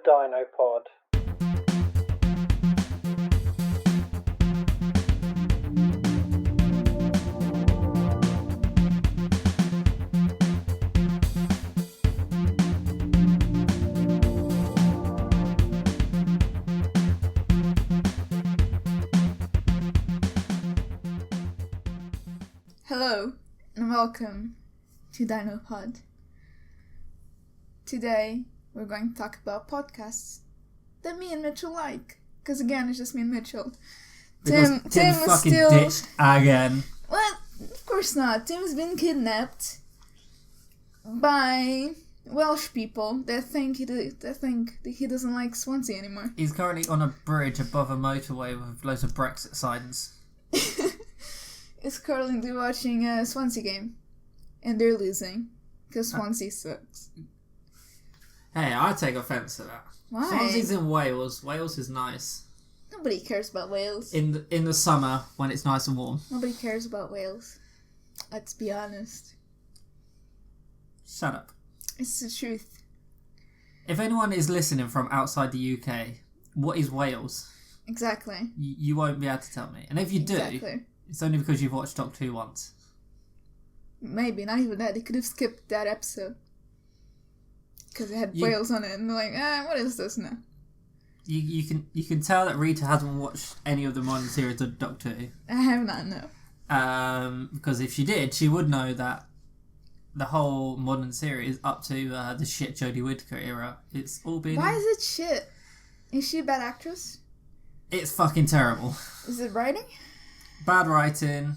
DinoPod. Hello, and welcome to DinoPod. Today, we're going to talk about podcasts that me and Mitchell like. Because again, it's just me and Mitchell. Tim is fucking still... ditched again. Well, of course not. Tim's been kidnapped by Welsh people that think that he doesn't like Swansea anymore. He's currently on a bridge above a motorway with loads of Brexit signs. Is currently watching a Swansea game. And they're losing. Because Swansea sucks. Hey, I take offence to that. Why? Swansea's in Wales. Wales is nice. Nobody cares about Wales. In the summer, when it's nice and warm. Nobody cares about Wales. Let's be honest. Shut up. It's the truth. If anyone is listening from outside the UK, what is Wales? Exactly. You won't be able to tell me. And if you do, Exactly. it's only because you've watched Doctor Who once. Maybe, not even that. They could have skipped that episode. Because it had Wales on it, and they're like, what is this now? You can tell that Rita hasn't watched any of the modern series of Doctor Who. I have not, no. Because if she did, she would know that the whole modern series up to the shit Jodie Whittaker era, it's all been... Why is it shit? Is she a bad actress? It's fucking terrible. Is it writing? Bad writing.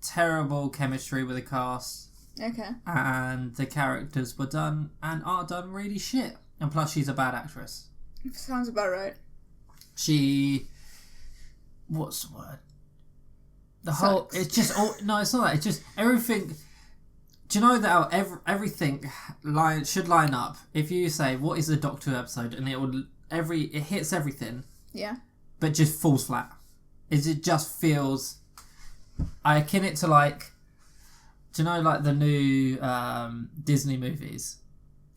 Terrible chemistry with the cast. Okay. And the characters were done and are done really shit. And plus she's a bad actress. Sounds about right. She... What's the word? The Sucks. whole... It's just... No, it's not that. It's just everything... Do you know that everything should line up? If you say, what is the Doctor Who episode? And it hits everything. Yeah. But just falls flat. It just feels... I akin it to like... Do you know like the new Disney movies?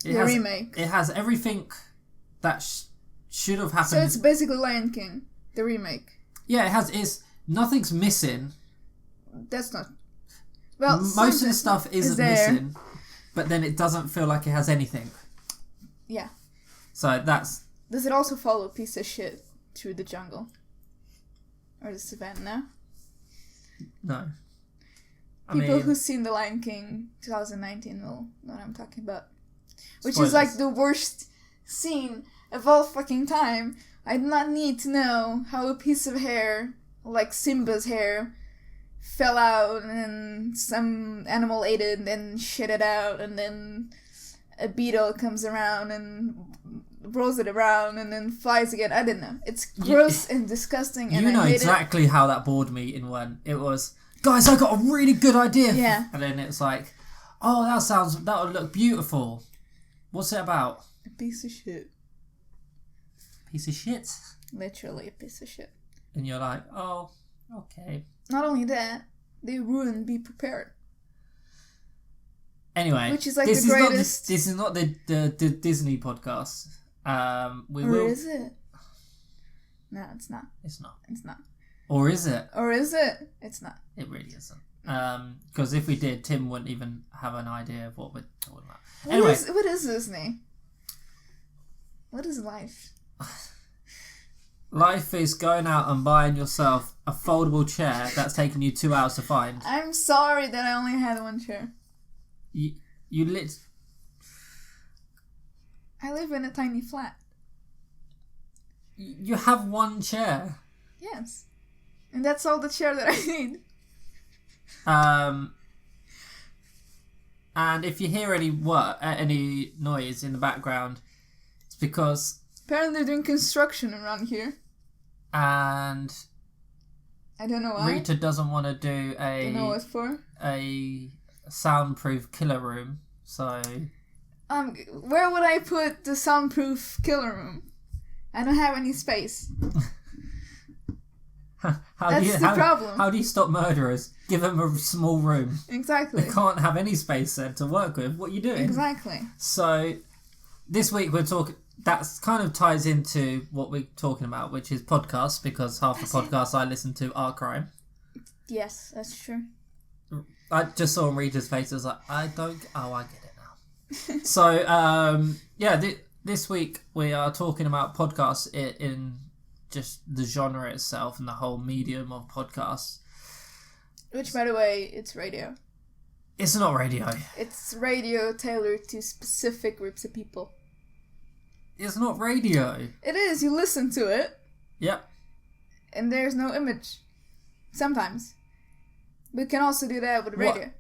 Remake. It has everything that should have happened. So it's basically Lion King, the remake. Yeah, it has. Nothing's missing. That's not... Well, most of the stuff isn't there. missing, but then it doesn't feel like it has anything. Yeah. So that's... Does it also follow Piece of Shit through the jungle? Or the savannah? No. People who've seen The Lion King 2019 will know what I'm talking about. Which Spoilers. is like the worst scene of all fucking time. I do not need to know how a piece of hair, like Simba's hair, fell out and then some animal ate it and then shit it out and then a beetle comes around and rolls it around and then flies again. I don't know. It's gross and disgusting and you know I hate exactly how that board meeting went. It was, guys, I got a really good idea. Yeah. And then it's like, oh, that would look beautiful. What's it about? A piece of shit. Piece of shit. Literally a piece of shit. And you're like, oh, okay. Not only that, they ruined Be Prepared. Anyway, Which is like this the is greatest... This is not the Disney podcast. Is it? No, it's not. It's not. It's not. Or is it? Or is it? It's not. It really isn't. Because if we did, Tim wouldn't even have an idea of what we're talking about. Anyway. What is Disney? What is life? Life is going out and buying yourself a foldable chair that's taken you 2 hours to find. I'm sorry that I only had one chair. I live in a tiny flat. You have one chair. Yes. And that's all the chair that I need. And if you hear any noise in the background, it's because... Apparently they're doing construction around here. And... I don't know why. Rita doesn't want to do Don't know what for. a soundproof killer room, so... Where would I put the soundproof killer room? I don't have any space. That's the problem. How do you stop murderers? Give them a small room. Exactly. They can't have any space then to work with. What are you doing? Exactly. So this week we're talking. That's kind of ties into what we're talking about, which is podcasts, because half the podcasts I listen to are crime. Yes, that's true. I just saw on Rita's face. I was like, I get it now. So, this week we are talking about podcasts in just the genre itself and the whole medium of podcasts. Which, by the way, it's radio. It's not radio. It's radio tailored to specific groups of people. It's not radio. It is. You listen to it. Yep. And there's no image. Sometimes. We can also do that with radio.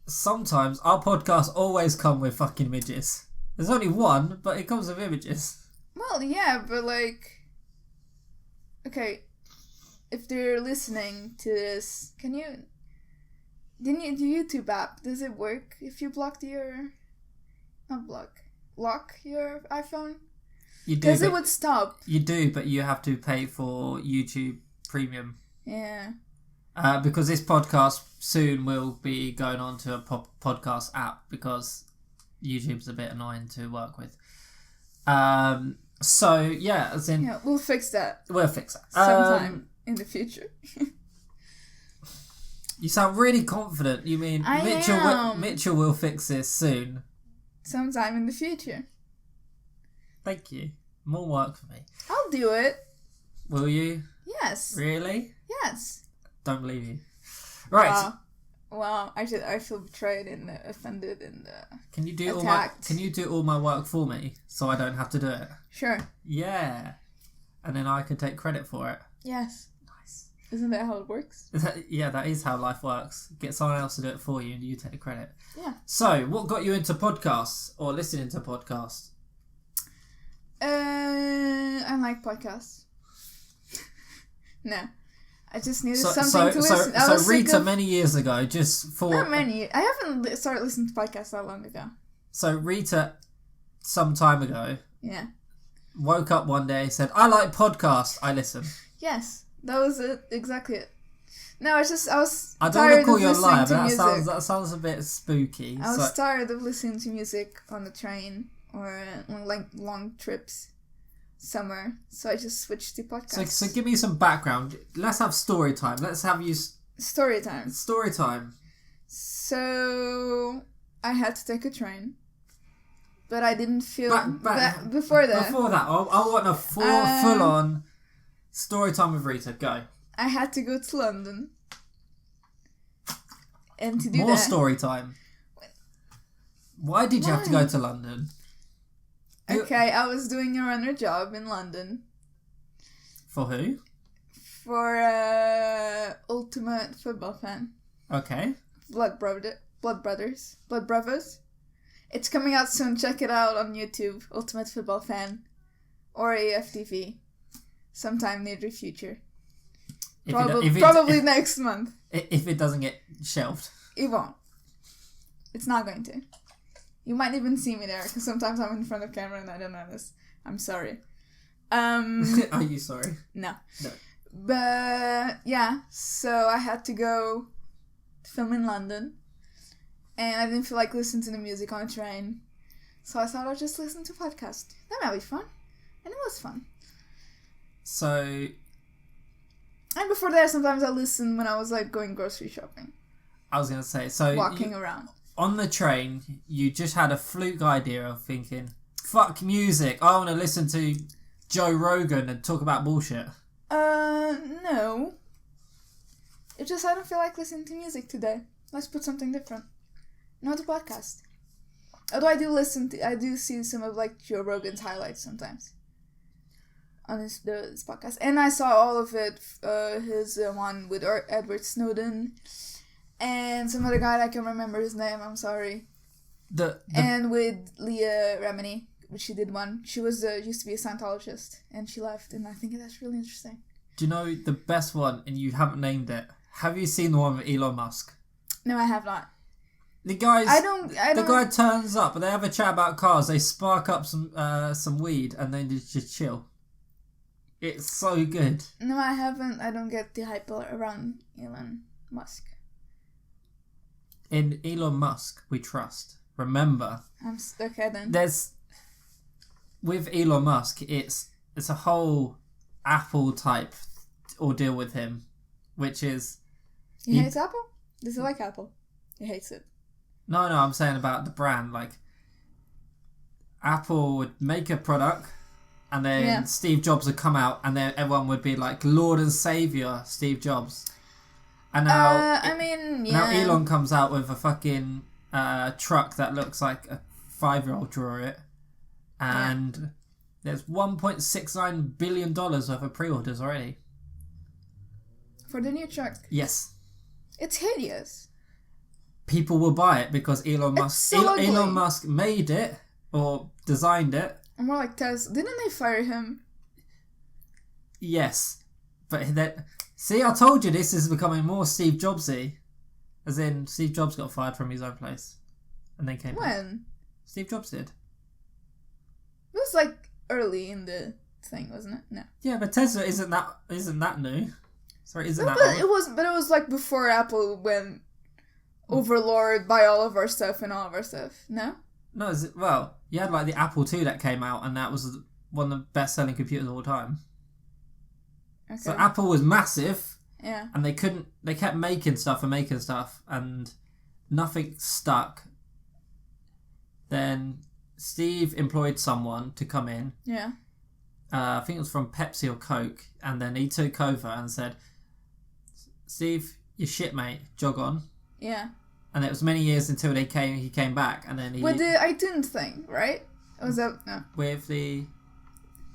Sometimes. Our podcasts always come with fucking images. There's only one, but it comes with images. Well, yeah, but like... Okay. If they're listening to this, can you... Didn't you do YouTube app? Does it work if you blocked your... Not block. Lock your iPhone? You do. Because it would stop. You do, but you have to pay for YouTube Premium. Yeah. Because this podcast soon will be going on to a podcast app because YouTube's a bit annoying to work with. So, yeah, as in... Yeah, we'll fix that. We'll fix that. Sometime in the future. You sound really confident. You mean Mitchell will fix this soon? Sometime in the future. Thank you. More work for me. I'll do it. Will you? Yes. Really? Yes. Don't believe you. Right. Well, I feel betrayed and offended and Can you do attacked. Can you do all my work for me so I don't have to do it? Sure. Yeah. And then I can take credit for it. Yes. Nice. Isn't that how it works? Yeah, that is how life works. Get someone else to do it for you and you take the credit. Yeah. So, what got you into podcasts or listening to podcasts? I like podcasts. No. I just needed something to listen. So Rita many years ago just thought... Not many. I haven't started listening to podcasts that long ago. So Rita, some time ago... Yeah. Woke up one day, said, I like podcasts, I listen. Yes. That was it. Exactly it. No, I was I don't tired want to call of you a listening liar, to but music. that sounds a bit spooky. I was tired of listening to music on the train or on like long trips somewhere, so I just switched to podcasts. So give me some background. Let's have story time. Let's have you... Story time. Story time. So I had to take a train, but I didn't feel before that. I want a full-on story time with Rita. Go. I had to go to London. And to do More story time. Why did you have to go to London? Okay, I was doing a runner job in London. For who? For Ultimate Football Fan. Okay. Blood Brothers. It's coming out soon. Check it out on YouTube. Ultimate Football Fan. Or AFTV. Sometime near the future. Probably next month. If it doesn't get shelved. It won't. It's not going to. You might even see me there, because sometimes I'm in front of camera and I don't notice. I'm sorry. Are you sorry? No. But, yeah, so I had to go film in London, and I didn't feel like listening to the music on a train, so I thought I'd just listen to a podcast. That might be fun. And it was fun. So... And before that, sometimes I listened when I was, like, going grocery shopping. I was going to say, so... Walking around. On the train, you just had a fluke idea of thinking, fuck music, I want to listen to Joe Rogan and talk about bullshit. No. It just, I don't feel like listening to music today. Let's put something different. Not a podcast. Although I do see some of, like, Joe Rogan's highlights sometimes. On this podcast. And I saw all of it, his one with Edward Snowden. And some other guy, I can't remember his name, I'm sorry. And with Leah Remini, which she did one. She was used to be a Scientologist, and she left, and I think that's really interesting. Do you know the best one, and you haven't named it? Have you seen the one with Elon Musk? No, I have not. The guys... The guy turns up, and they have a chat about cars, they spark up some weed, and then just chill. It's so good. No, I haven't. I don't get the hype around Elon Musk. In Elon Musk, we trust. Remember. Okay then. with Elon Musk, it's a whole Apple type ordeal with him, which is he hates Apple. Does he like Apple? He hates it. No, I'm saying about the brand. Like, Apple would make a product, and then Steve Jobs would come out, and then everyone would be like, Lord and Savior, Steve Jobs. And now, now Elon comes out with a fucking truck that looks like a 5-year-old drew it, and there's $1.69 billion worth of pre-orders already. For the new truck? Yes. It's hideous. People will buy it because Elon Musk made it or designed it. More like Tesla. Didn't they fire him? Yes, but see, I told you this is becoming more Steve Jobsy, as in Steve Jobs got fired from his own place, and then came back. When? Steve Jobs did. It was like early in the thing, wasn't it? No. Yeah, but Tesla isn't that new. Sorry, isn't that old? It was like before Apple went overlord, buy all of our stuff and all of our stuff. No? No, well, you had like the Apple II that came out, and that was one of the best-selling computers of all time. Okay. So Apple was massive. Yeah. And they kept making stuff, and nothing stuck. Then Steve employed someone to come in. Yeah. I think it was from Pepsi or Coke, and then he took over and said, Steve, you're shit, mate. Jog on. Yeah. And it was many years until he came back, and then he... With the iTunes thing, right? Was that... No. With the...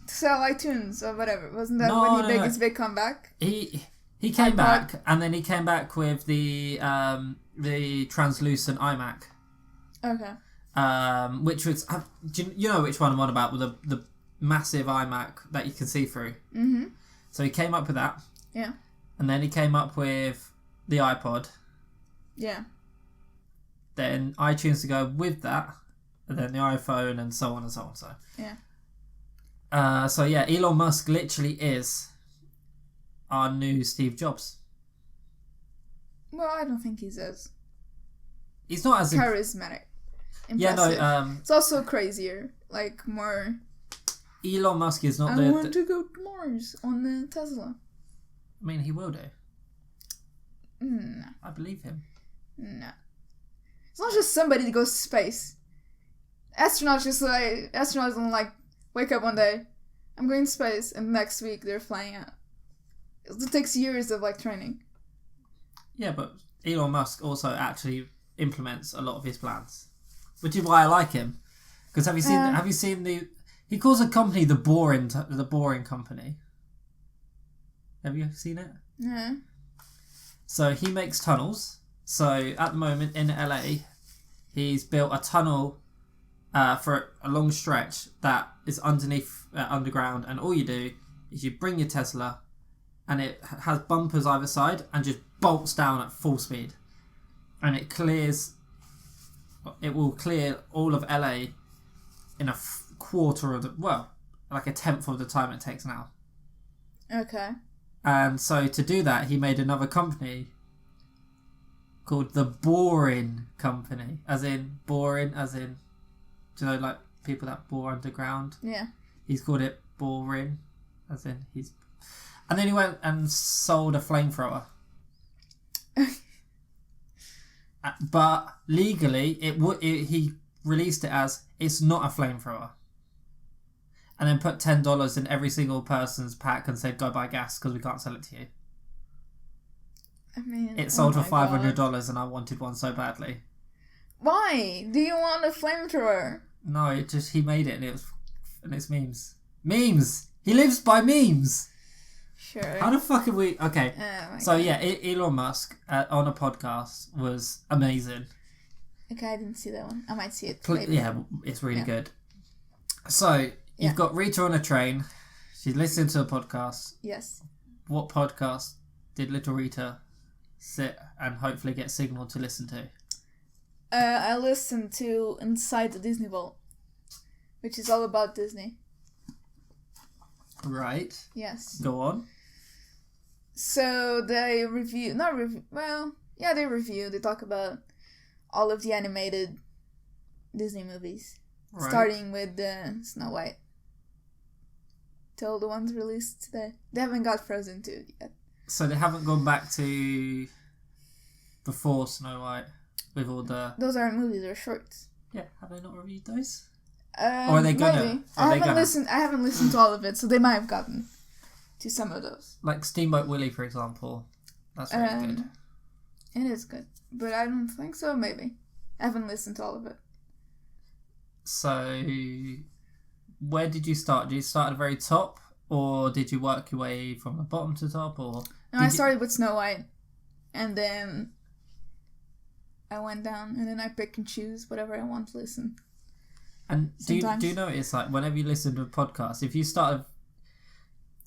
To sell iTunes or whatever. Wasn't that when he made his big comeback? He came back, and then he came back with the translucent iMac. Okay. Which was... Do you know which one I'm on about? With the massive iMac that you can see through. Mm-hmm. So he came up with that. Yeah. And then he came up with the iPod. Yeah. Then iTunes to go with that, and then the iPhone, and so on and so on. So yeah. Elon Musk literally is our new Steve Jobs. Well, I don't think he's as... He's not as... charismatic. Impressive. Yeah, no... it's also crazier. Like, more... Elon Musk is not I want to go to Mars on the Tesla. I mean, he will do. No. I believe him. No. It's not just somebody that goes to space. Astronauts don't like wake up one day, I'm going to space, and next week they're flying out. It takes years of like training. Yeah, but Elon Musk also actually implements a lot of his plans, which is why I like him. Because have you seen the? He calls a company the boring company. Have you seen it? No. So he makes tunnels. So at the moment in LA, he's built a tunnel for a long stretch that is underground, and all you do is you bring your Tesla, and it has bumpers either side and just bolts down at full speed, and it will clear all of LA in a quarter of like a tenth of the time it takes now. Okay. And so to do that, he made another company called the Boring Company, as in, do you know, like people that bore underground? Yeah. He's called it Boring, as in and then he went and sold a flamethrower. But legally, he released it as it's not a flamethrower, and then put $10 in every single person's pack and said, "Go buy gas because we can't sell it to you." I mean, it sold for $500, and I wanted one so badly. Why do you want a flamethrower? No, he made it, and it's memes. Memes. He lives by memes. Sure. How the fuck are we? Okay. So yeah, Elon Musk on a podcast was amazing. Okay, I didn't see that one. I might see it. Yeah, it's really good. So you've got Rita on a train. She's listening to a podcast. Yes. What podcast did little Rita sit and hopefully get signal to listen to? I listened to Inside the Disney Vault, which is all about Disney. Right. Yes. Go on. So they they talk about all of the animated Disney movies, starting with Snow White. till the ones released today. They haven't got Frozen 2 yet. So they haven't gone back to before Snow White with all the... Those aren't movies, they're shorts. Yeah, have they not reviewed those? Or are they gonna? Maybe. I haven't listened to all of it, so they might have gotten to some of those. Like Steamboat Willie, for example. That's very good. It is good, but I don't think so. Maybe I haven't listened to all of it. So, where did you start? Did you start at the very top, or did you work your way from the bottom to top? Or no, I started with Snow White, and then I went down, and then I pick and choose whatever I want to listen. And do you notice, like, whenever you listen to a podcast, if you start,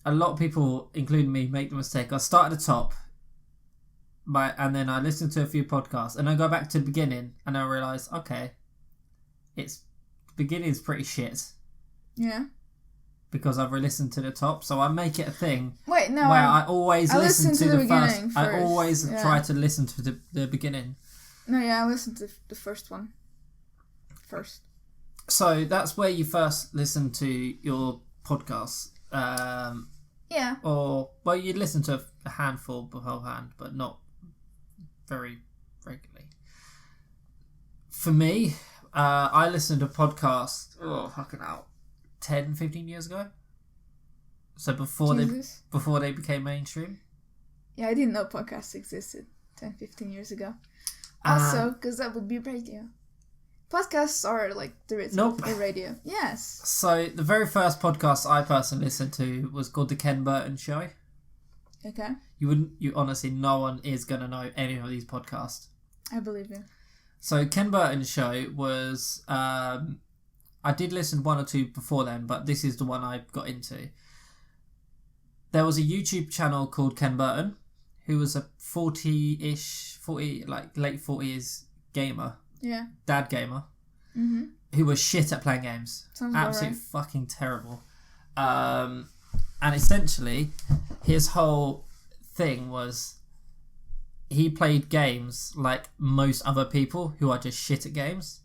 a lot of people, including me, make the mistake. I start at the top, and then I listen to a few podcasts, and I go back to the beginning, and I realise, okay, the beginning's pretty shit. Yeah. Because I've re-listened to the top, so I make it a thing. Wait, no. Where I always listen to the first. First. I always try to listen to the beginning. No, yeah, I listened to the first one first. So that's where you first listen to your podcasts. Yeah. Or, well, you'd listen to a handful beforehand, but not very regularly. For me, I listened to podcasts, 10, 15 years ago. So before they became mainstream. Yeah, I didn't know podcasts existed 10, 15 years ago. Also, because that would be radio. Podcasts are like derivative of radio. Yes. So the very first podcast I personally listened to was called The Ken Burton Show. Okay. You honestly, no one is going to know any of these podcasts. I believe you. So Ken Burton's show was, I did listen one or two before then, but this is the one I got into. There was a YouTube channel called Ken Burton, who was a 40 like late 40s gamer. Yeah. Dad gamer. Mm-hmm. Who was shit at playing games. Sounds absolutely fucking terrible. And essentially, his whole thing was he played games like most other people who are just shit at games.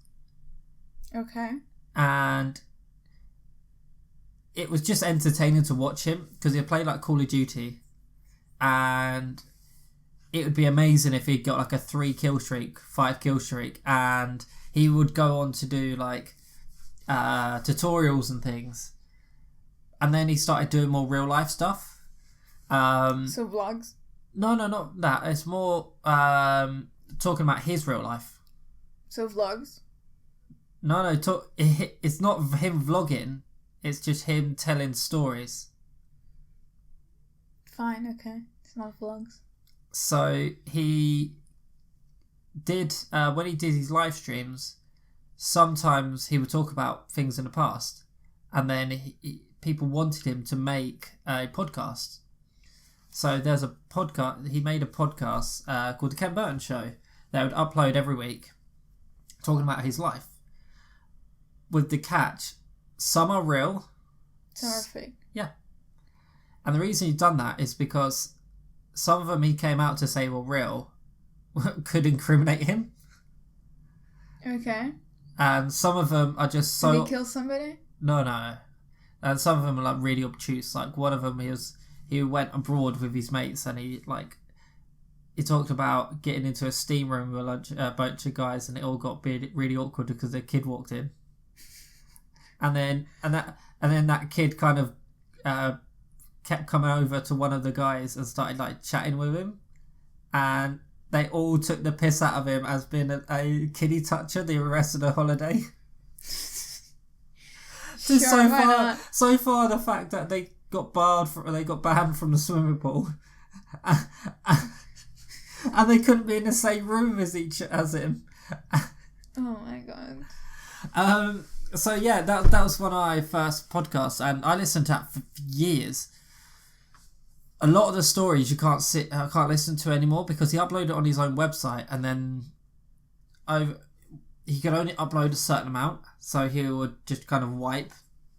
Okay. And it was just entertaining to watch him because he'd play like Call of Duty, and it would be amazing if he'd got like a 3 kill streak, 5 kill streak, and he would go on to do like tutorials and things. And then he started doing more real life stuff. So vlogs? No, not that. It's more talking about his real life. So vlogs? No, it's not him vlogging. It's just him telling stories. Fine, okay. It's not vlogs. So he did, when he did his live streams, sometimes he would talk about things in the past, and then people wanted him to make a podcast. So there's a podcast, he made a podcast called The Ken Burton Show that would upload every week, talking about his life. With the catch, some are real. Some are fake. Yeah. And the reason he's done that is because some of them he came out to say were real could incriminate him. Okay. And some of them are just so... Did he kill somebody? No. And some of them are like really obtuse. Like one of them, he went abroad with his mates, and he talked about getting into a steam room with a bunch of guys, and it all got really awkward because their kid walked in. And then that kid kind of kept coming over to one of the guys and started like chatting with him, and they all took the piss out of him as being a kiddie toucher the rest of the holiday. Just so far the fact that they got banned from the swimming pool, and they couldn't be in the same room as him. Oh my god. So yeah, that was one of my first podcasts, and I listened to that for years. A lot of the stories I can't listen to anymore because he uploaded it on his own website, and then he could only upload a certain amount, so he would just kind of wipe,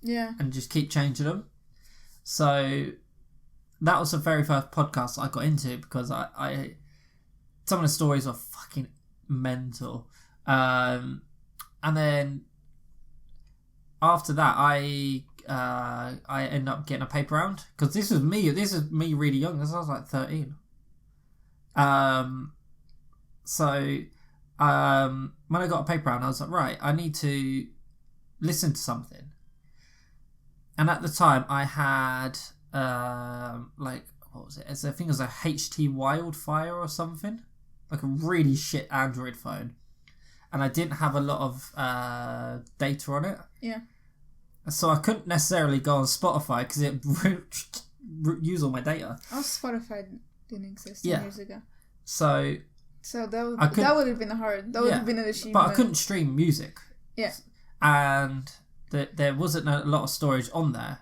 and just keep changing them. So that was the very first podcast I got into because I some of the stories are fucking mental, and then after that I I ended up getting a paper round because this is me really young. This I was like 13. When I got a paper round, I was like, right, I need to listen to something. And at the time, I had what was it? I think it was a HT Wildfire or something, like a really shit Android phone, and I didn't have a lot of data on it. Yeah. So I couldn't necessarily go on Spotify because it use all my data. Oh, Spotify didn't exist 10 years ago. So that would have been hard. That would have been an achievement. But I couldn't stream music. Yeah. And there wasn't a lot of storage on there.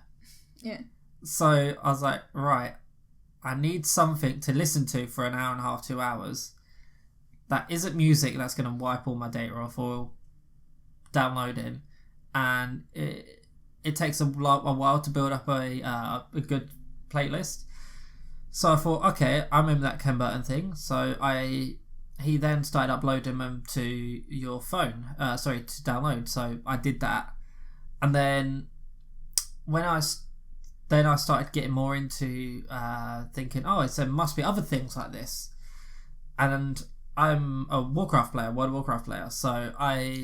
Yeah. So I was like, right, I need something to listen to for an hour and a half, 2 hours. That isn't music that's going to wipe all my data off or downloading. And it takes a while to build up a good playlist. So I thought, okay, I remember that Ken Burton thing. So he then started uploading them to your phone. To download. So I did that, and then when I started getting more into thinking, there must be other things like this, and I'm a World of Warcraft player. So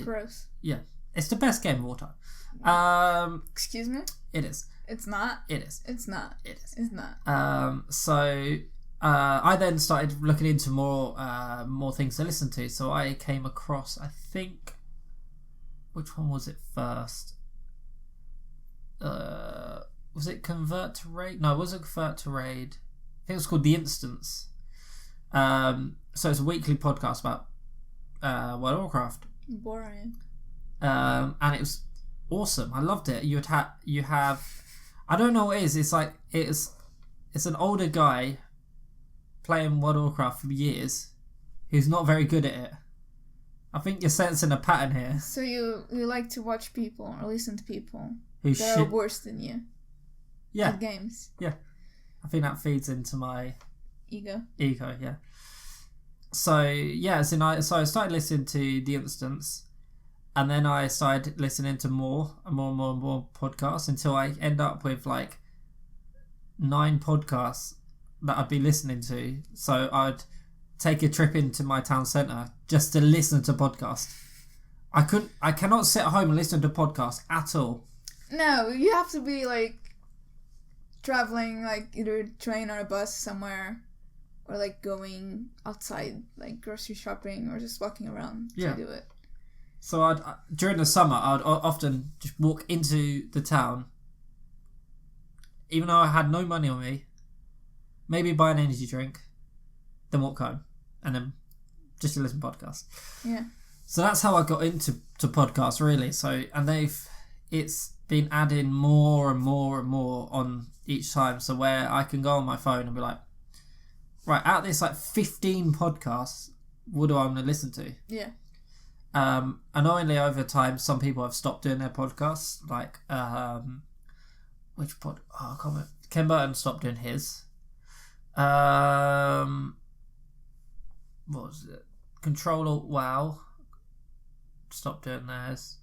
Gross. Yeah, it's the best game of all time. Excuse me? It is. It's not. It is. It's not. It is. It's not. I then started looking into more things to listen to. So I came across, I think, which one was it first? Was it Convert to Raid? No, it wasn't Convert to Raid. I think it was called The Instance. So it's a weekly podcast about World of Warcraft. Boring. And it was awesome. I loved it. You have I don't know what it is. It's like it's an older guy playing World of Warcraft for years who's not very good at it. I think you're sensing a pattern here. So you like to watch people or listen to people that are worse than you. Yeah. At games. Yeah. I think that feeds into my ego. Yeah. So I started listening to The Instance. And then I started listening to more podcasts until I end up with like 9 podcasts that I'd be listening to. So I'd take a trip into my town centre just to listen to podcasts. I cannot sit at home and listen to podcasts at all. No, you have to be like traveling, like either a train or a bus somewhere, or like going outside, like grocery shopping, or just walking around to do it. So during the summer, I'd often just walk into the town, even though I had no money on me, maybe buy an energy drink, then walk home, and then just to listen to podcasts. Yeah. So that's how I got into podcasts, really. So, and it's been adding more and more and more on each time. So where I can go on my phone and be like, right, out of this like 15 podcasts, what do I want to listen to? Yeah. Annoyingly, over time, some people have stopped doing their podcasts. Like, I can't remember. Ken Burton stopped doing his. What was it? Control-Alt-Wow stopped doing theirs.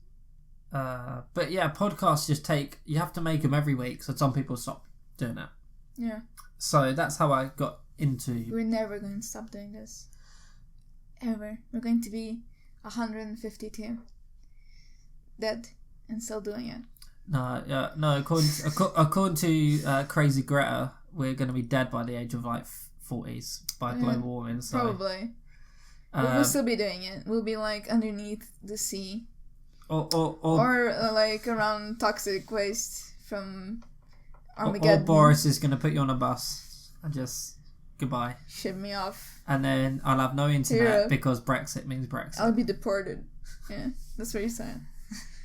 But yeah, podcasts you have to make them every week, so some people stop doing it. Yeah. So that's how I got into... We're never going to stop doing this. Ever. We're going to be 152 dead and still doing it. No. According to Crazy Greta, we're going to be dead by the age of like 40s by global warming. So. Probably. We'll still be doing it. We'll be like underneath the sea, or like around toxic waste from Armageddon. Or Boris is going to put you on a bus and just goodbye. Ship me off. And then I'll have no internet because Brexit means Brexit. I'll be deported. Yeah, that's what you're saying.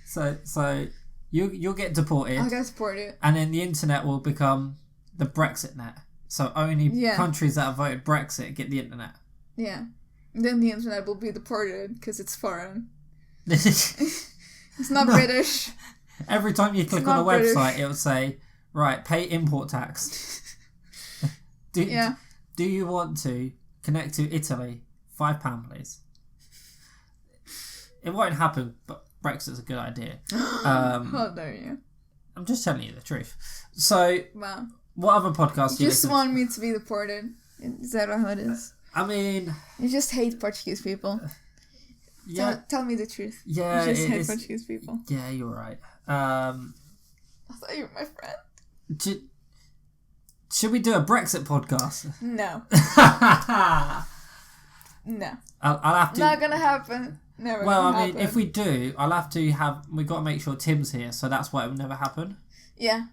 So you'll get deported. I'll get deported. And then the internet will become the Brexit net. So only countries that have voted Brexit get the internet. Yeah. And then the internet will be deported because it's foreign. It's not British. Every time you click on a website, it will say, right, pay import tax. Do you want to connect to Italy? £5, please. It won't happen, but Brexit's a good idea. How dare you? I'm just telling you the truth. So, Wow. what other podcasts do you just listen want me to be deported. Is that how it is? I mean... You just hate Portuguese people. Yeah. Tell me the truth. Yeah, you just hate Portuguese people. Yeah, you're right. I thought you were my friend. Should we do a Brexit podcast? No. No. I'll have to... Not gonna happen. Never gonna happen. If we do, I'll have to have... We've got to make sure Tim's here, so that's why it will never happen. Yeah.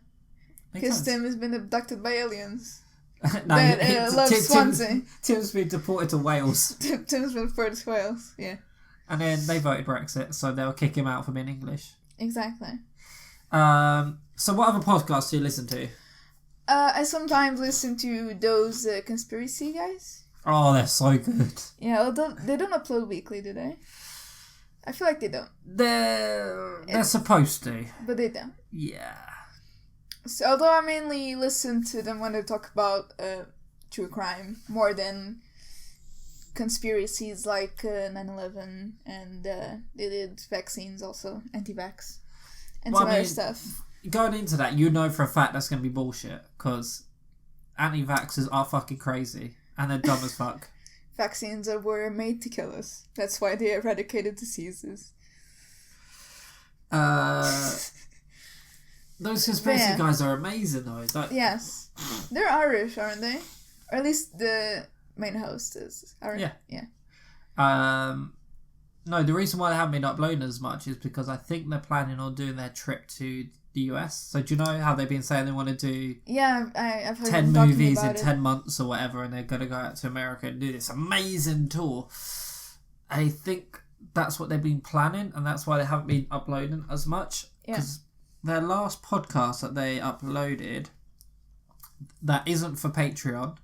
Because Tim has been abducted by aliens. No, that loves Swansea. Tim's been deported to Wales. Tim's been deported to Wales, yeah. And then they voted Brexit, so they'll kick him out for being English. Exactly. So what other podcasts do you listen to? I sometimes listen to those conspiracy guys. Oh, they're so good. Yeah, although they don't upload weekly, do they? I feel like they don't. They're supposed to. But they don't. Yeah. So, although I mainly listen to them when they talk about true crime more than conspiracies like 9/11, and they did vaccines also, anti-vax, and some other stuff. Going into that, you know for a fact that's going to be bullshit, because anti-vaxxers are fucking crazy, and they're dumb as fuck. Vaccines were made to kill us. That's why they eradicated diseases. Those conspiracy guys are amazing, though. Like, yes. They're Irish, aren't they? Or at least the main host is. Yeah. Yeah. No, the reason why they haven't been uploading as much is because I think they're planning on doing their trip to the US. So do you know how they've been saying they want to do... Yeah, I've heard 10 movies in 10 months or whatever, and they're going to go out to America and do this amazing tour. I think that's what they've been planning, and that's why they haven't been uploading as much. Because their last podcast that they uploaded, that isn't for Patreon,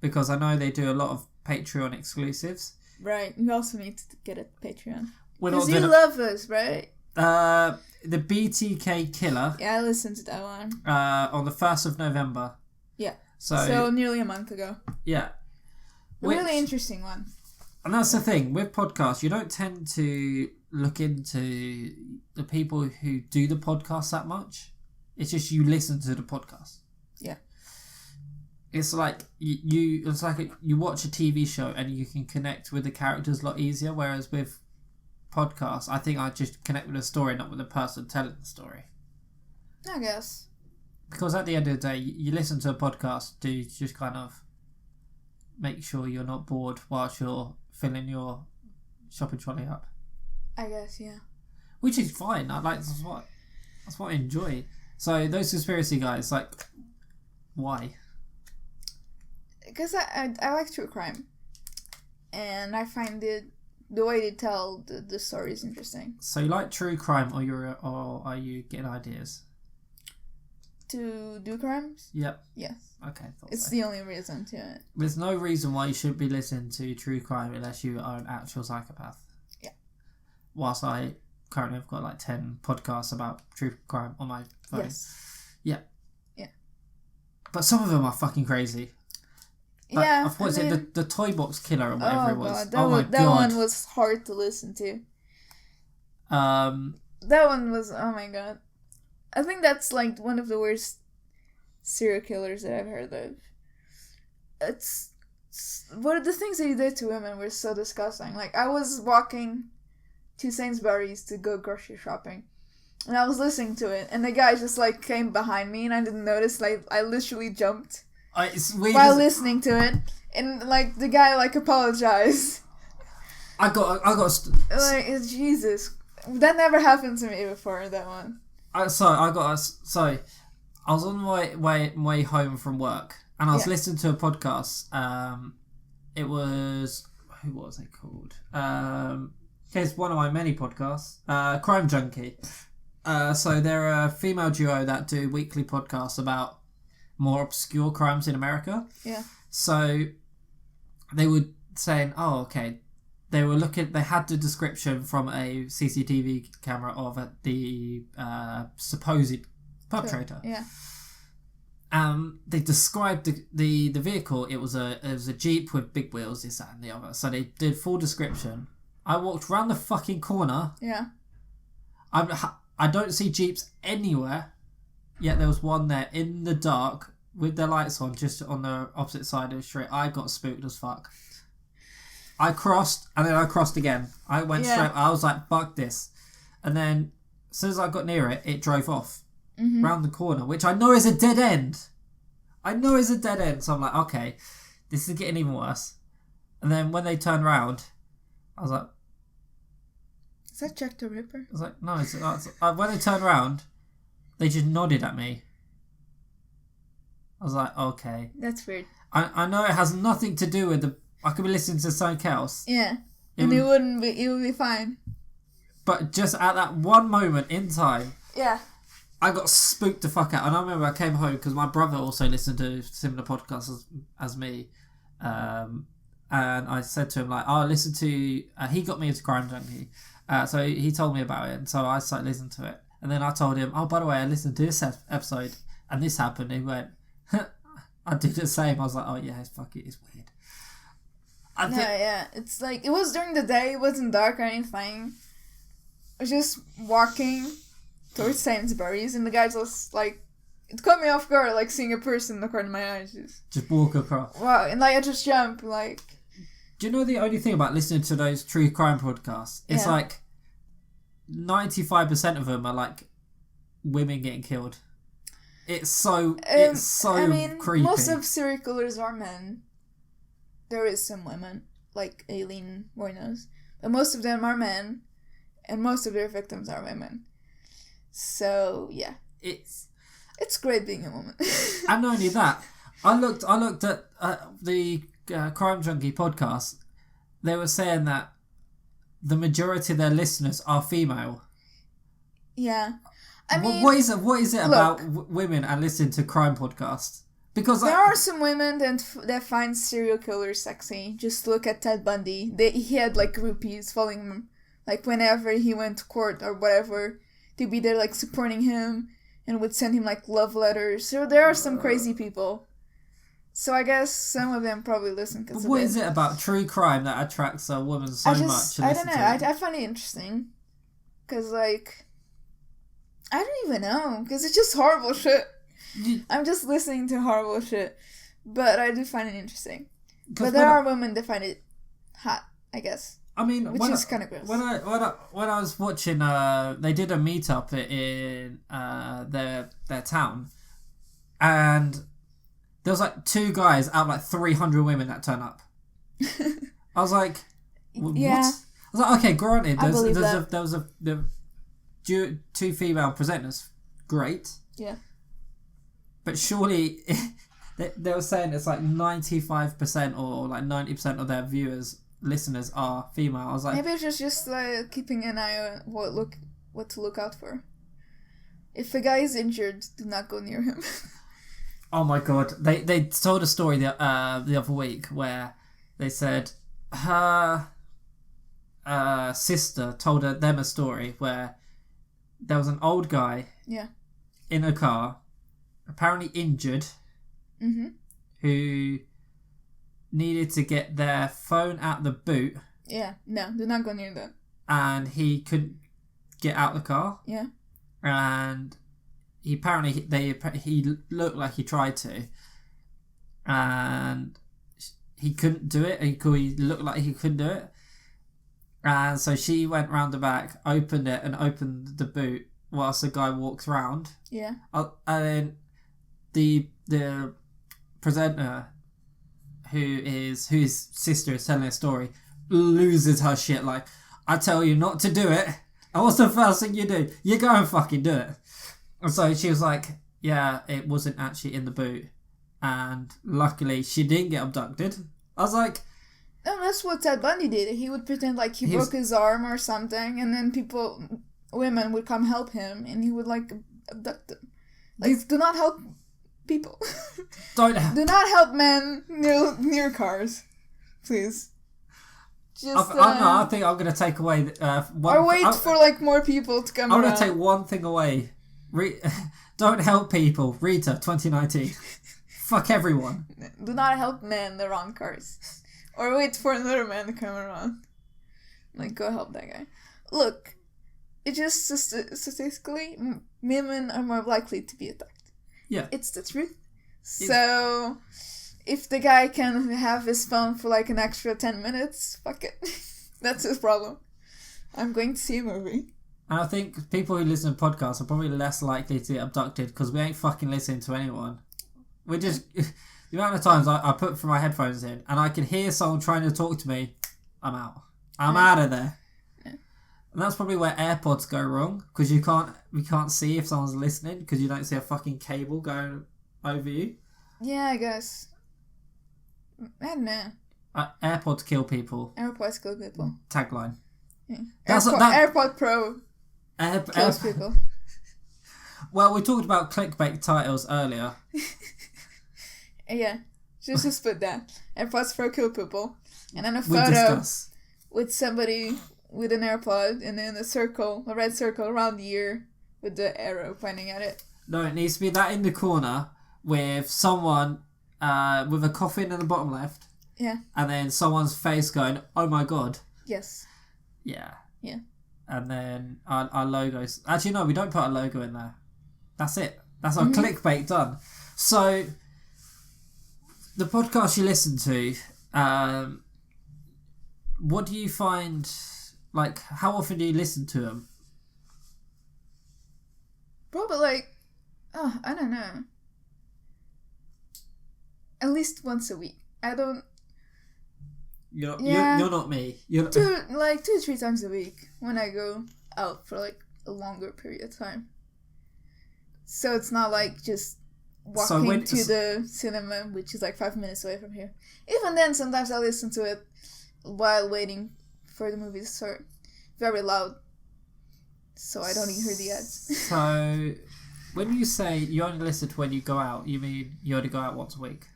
because I know they do a lot of Patreon exclusives. Right, you also need to get a Patreon. Because you love us, right? The BTK Killer. Yeah, I listened to that one. On the 1st of November. Yeah. So nearly a month ago. Yeah. A really interesting one. And that's the thing, with podcasts, you don't tend to look into the people who do the podcast that much. It's just you listen to the podcast. Yeah. It's like you watch a TV show and you can connect with the characters a lot easier, whereas with podcasts, I think I just connect with the story, not with the person telling the story. I guess. Because at the end of the day, you listen to a podcast to just kind of make sure you're not bored whilst you're filling your shopping trolley up. I guess, yeah. Which is fine. That's what I enjoy. So those conspiracy guys, like, why? Because I like true crime, and I find the way they tell the story is interesting. So you like true crime, or are you getting ideas? To do crimes? Yep. Yes. Okay. It's the only reason to it. There's no reason why you should be listening to true crime unless you are an actual psychopath. Yeah. Whilst I currently have got like 10 podcasts about true crime on my phone. Yes. Yeah. Yeah. But some of them are fucking crazy. Like, yeah. What is it? The Toy Box Killer or whatever it was. That one was hard to listen to. That one was, oh my god. I think that's like one of the worst serial killers that I've heard of. It's what are the things that he did to women were so disgusting. Like, I was walking to Sainsbury's to go grocery shopping, and I was listening to it, and the guy just like came behind me, and I didn't notice. Like, I literally jumped while listening to it, and like the guy like apologized. I got like, Jesus, that never happened to me before. That one. I was on my way home from work, and I was listening to a podcast. It was, who was it called? It's one of my many podcasts. Crime Junkie. So they're a female duo that do weekly podcasts about more obscure crimes in America. Yeah. So they were saying, oh, okay. They were looking. They had the description from a CCTV camera of the supposed perpetrator. Yeah. They described the vehicle. It was a Jeep with big wheels, this, that, and the other. So they did full description. I walked round the fucking corner. Yeah. I I don't see Jeeps anywhere, yet there was one there in the dark with the lights on, just on the opposite side of the street. I got spooked as fuck. I crossed, and then I crossed again. I went straight. I was like, fuck this. And then, as soon as I got near it, it drove off round the corner, which I know is a dead end. So I'm like, okay, this is getting even worse. And then when they turned round, I was like, is that Jack the Ripper? I was like, no. When they turned around, they just nodded at me. I was like, okay. That's weird. I know it has nothing to do with I could be listening to something else. Yeah. It would be fine. But just at that one moment in time, yeah, I got spooked the fuck out. And I remember I came home because my brother also listened to similar podcasts as me. And I said to him, like, oh, listen to... he got me into Crime Junkie. So he told me about it. And so I started listening to it. And then I told him, oh, by the way, I listened to this episode. And this happened. He went, I did the same. I was like, oh, yeah, it's weird. Yeah. It's like, it was during the day. It wasn't dark or anything. I was just walking towards Sainsbury's. And the guys was like... It caught me off guard, like, seeing a person in the corner of my eyes. Just walk across. Wow. And, like, I just jumped, like... Do you know the only thing about listening to those true crime podcasts? It's like 95% of them are like women getting killed. It's so I mean, creepy. Most of serial killers are men. There is some women, like Aileen Wuornos, but most of them are men, and most of their victims are women. So yeah, it's great being a woman. And not only that, I looked at the Crime Junkie podcast. They were saying that the majority of their listeners are female. Yeah, I mean, what is it about women and listening to crime podcasts? Because there are some women that find serial killers sexy. Just look at Ted Bundy. He had like groupies following him, like whenever he went to court or whatever, to be there like supporting him and would send him like love letters. So there are some crazy people. So I guess some of them probably listen. What is it about true crime that attracts a woman so much? I don't know. I find it interesting. Because, like, I don't even know. Because it's just horrible shit. I'm just listening to horrible shit. But I do find it interesting. But there are women that find it hot, I guess. I mean, which is kind of gross. When I was watching, they did a meetup in their town. And... there was like 2 guys out of like 300 women that turn up. I was like, what? Yeah. I was like, okay, granted, there was 2 female presenters. Great. Yeah. But surely, they were saying it's like 95% or like 90% of their listeners are female. I was like... maybe it's just like keeping an eye on what to look out for. If a guy is injured, do not go near him. Oh my god! They told a story the other week where they said her sister told them a story where there was an old guy in a car, apparently injured, who needed to get their phone out the boot. Yeah, no, do not go near that. And he couldn't get out the car. Yeah. And he looked like he tried to, and he couldn't do it. He looked like he couldn't do it, and so she went round the back, opened it, and opened the boot whilst the guy walked round. Yeah. And the presenter, whose sister is telling a story, loses her shit. Like, I tell you not to do it. And what's the first thing you do? You go and fucking do it. And so she was like, yeah, it wasn't actually in the boot. And luckily, she didn't get abducted. I was like... no, that's what Ted Bundy did. He would pretend like he broke his arm or something, and then women would come help him, and he would, like, abduct them. Like, do not help people. Do not help men near cars. Please. Just, I think I'm going to take away... or wait for, like, more people to come around. I'm going to take one thing away. Don't help people. Rita, 2019. Fuck everyone. Do not help men in the wrong cars. Or wait for another man to come around. Like, go help that guy. Look, It's just statistically, women are more likely to be attacked. Yeah. It's the truth. So, if the guy can have his phone for like an extra 10 minutes, fuck it. That's his problem. I'm going to see a movie. And I think people who listen to podcasts are probably less likely to get abducted because we ain't fucking listening to anyone. We just... The amount of times I put my headphones in and I can hear someone trying to talk to me, I'm out. I'm out of there. Yeah. And that's probably where AirPods go wrong because we can't see if someone's listening because you don't see a fucking cable going over you. Yeah, I guess. I don't know. AirPods kill people. AirPods kill people. Tagline. Yeah. AirPod Pro kills people. Well, we talked about clickbait titles earlier. Yeah, just put that. AirPods Pro kill people. And then a photo with somebody with an AirPod and then a red circle around the ear with the arrow pointing at it. No, it needs to be that in the corner with someone with a coffin in the bottom left. Yeah. And then someone's face going, oh my god. Yes. Yeah. Yeah. And then our logos. Actually, no, we don't put a logo in there. That's it. That's our clickbait done. So, the podcast you listen to, what do you find, like, how often do you listen to them? Probably I don't know. At least once a week. I don't... You're not me. You're 2-3 times a week when I go out for like a longer period of time. So it's not like just walking to the cinema, which is like 5 minutes away from here. Even then, sometimes I listen to it while waiting for the movie to start. Very loud. So I don't even hear the ads. So, when you say you only listen to when you go out, you mean you only go out once a week?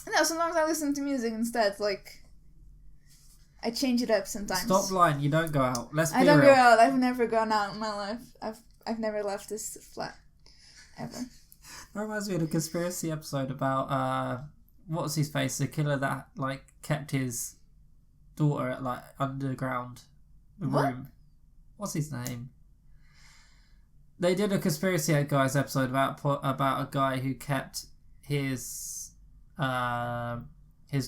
No, sometimes I listen to music instead. Like, I change it up sometimes. Stop lying, you don't go out. Let's be real. I don't go out. I've never gone out in my life. I've never left this flat. Ever. That reminds me of a conspiracy episode about, what's his face? The killer that, like, kept his daughter at, like, underground room. What's his name? They did a conspiracy guys episode about a guy who kept his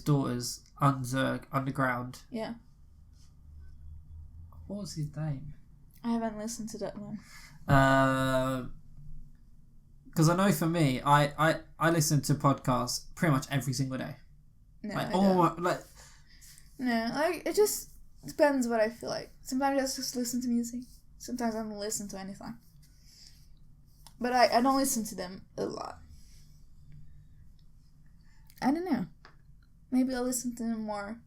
daughters underground. Yeah. What was his name? I haven't listened to that one. Because I know for me, I listen to podcasts pretty much every single day. No, like, it just depends what I feel like. Sometimes I just listen to music. Sometimes I don't listen to anything. But I don't listen to them a lot. I don't know. Maybe I'll listen to them more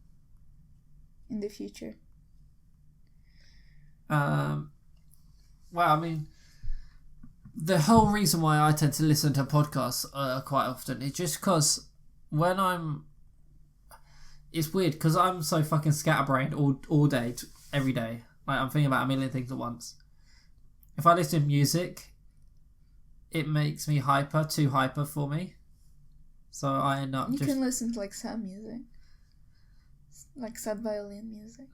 in the future. Well, I mean, the whole reason why I tend to listen to podcasts quite often is just because when it's weird because I'm so fucking scatterbrained all day, every day. Like, I'm thinking about a million things at once. If I listen to music, it makes me too hyper for me. So I end up You can listen to, like, sad music. Like sad violin music.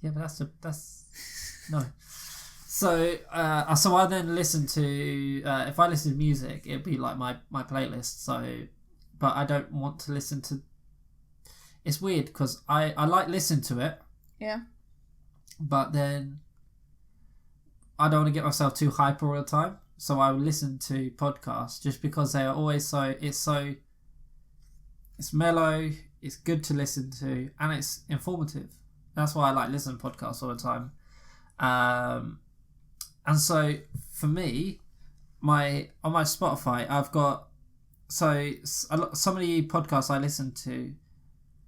Yeah, but that's... No. So I then listen to... if I listen to music, it'd be like my playlist. So, but I don't want to listen to... It's weird because I like listening to it. Yeah. But then I don't want to get myself too hyper all the time. So I will listen to podcasts just because they are always it's mellow, it's good to listen to, and it's informative. That's why I like listening to podcasts all the time. And so for me, on my Spotify, I've got some of the podcasts I listen to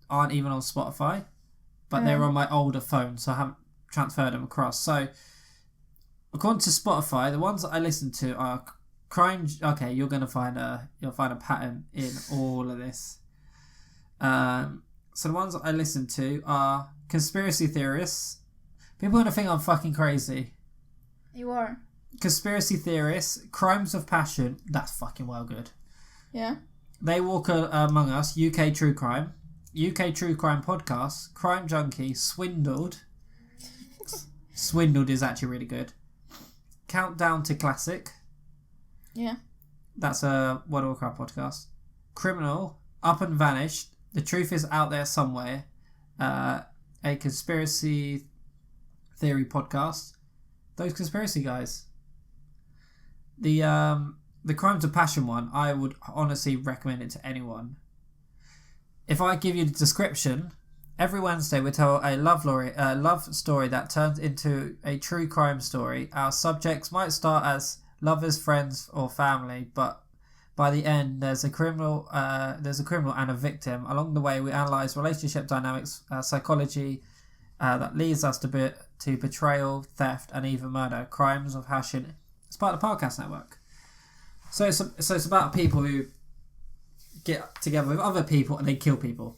aren't even on Spotify, but they're on my older phone, so I haven't transferred them across. So according to Spotify, the ones that I listen to are crime. Okay, you'll find a pattern in all of this. So the ones that I listen to are conspiracy theorists. People are gonna think I'm fucking crazy. You are. Conspiracy theorists, crimes of passion. That's fucking well good. Yeah. They Walk Among Us. UK True Crime podcast. Crime Junkie. Swindled. Swindled is actually really good. Countdown to Classic. Yeah. That's a World of Warcraft podcast. Criminal, Up and Vanished, The Truth is Out There Somewhere, a conspiracy theory podcast. Those conspiracy guys. The Crimes of Passion one, I would honestly recommend it to anyone. If I give you the description, every Wednesday we tell a love story that turns into a true crime story. Our subjects might start as lovers, friends, or family, but by the end, there's a criminal and a victim. Along the way, we analyse relationship dynamics, psychology that leads us to betrayal, theft, and even murder. Crimes of Passion. It's part of the podcast network. So it's about people who get together with other people and they kill people,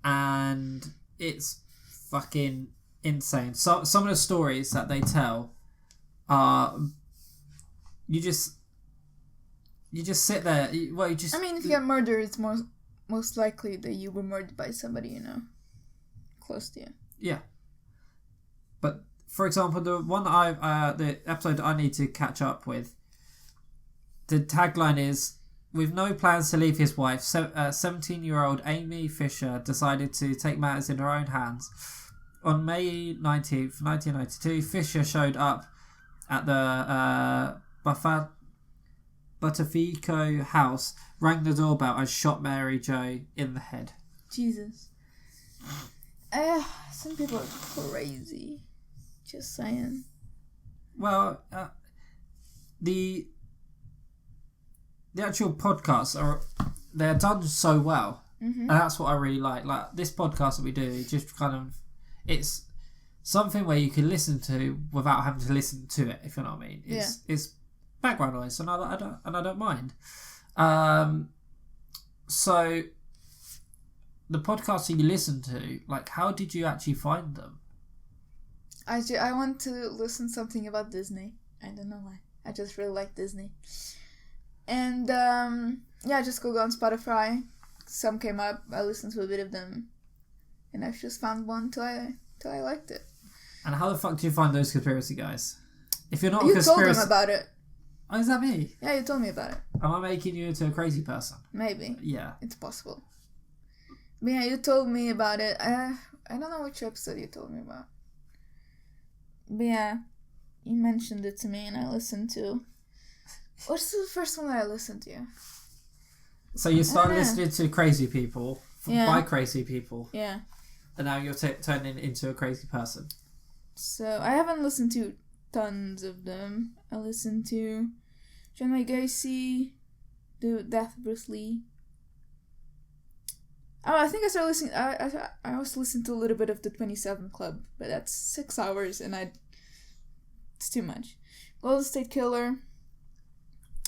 and it's fucking insane. So some of the stories that they tell are you just sit there. I mean, if you get murdered, it's most likely that you were murdered by somebody close to you. Yeah. But for example, the one the episode I need to catch up with, the tagline is, with no plans to leave his wife, 17-year-old Amy Fisher decided to take matters in her own hands. On May 19th, 1992, Fisher showed up at the Butterfico house, rang the doorbell and shot Mary Jo in the head. Jesus. Some people are crazy. Just saying. Well, the actual podcasts they're done so well, and that's what I really like. Like this podcast that we do, just kind of, it's something where you can listen to without having to listen to it. If you know what I mean. It's background noise, and I don't mind. So the podcasts that you listen to, like, how did you actually find them? I want to listen something about Disney. I don't know why. I just really like Disney. And I just go on Spotify. Some came up. I listened to a bit of them, and I just found one till I liked it. And how the fuck do you find those conspiracy guys? If you're not you a conspiracy, told them about it. Oh, is that me? Yeah, you told me about it. Am I making you into a crazy person? Maybe. Yeah. It's possible. But yeah, you told me about it. I don't know which episode you told me about. But yeah, you mentioned it to me and I listened to. What's the first one that I listened to? So you started listening to crazy people by crazy people. Yeah. And now you're turning into a crazy person. So I haven't listened to tons of them. I listened to John Wayne Gacy, The Death of Bruce Lee. Oh, I think I started listening. I also listened to a little bit of the 27 Club, but that's 6 hours, and it's too much. Golden State Killer.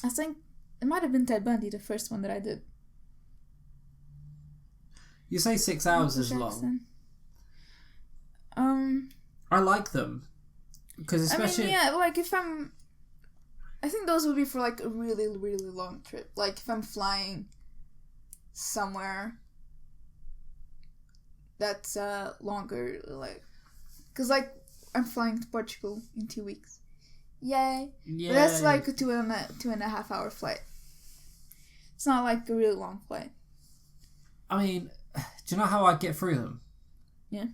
I think it might have been Ted Bundy, the first one that I did. You say 6 hours is long. I like them because especially. I mean, yeah, like I think those would be for like a really, really long trip. Like if I'm flying somewhere that's longer, like, because like I'm flying to Portugal in 2 weeks. Yay! But that's like a 2.5 hour flight. It's not like a really long flight. I mean, do you know how I get through them? Yeah.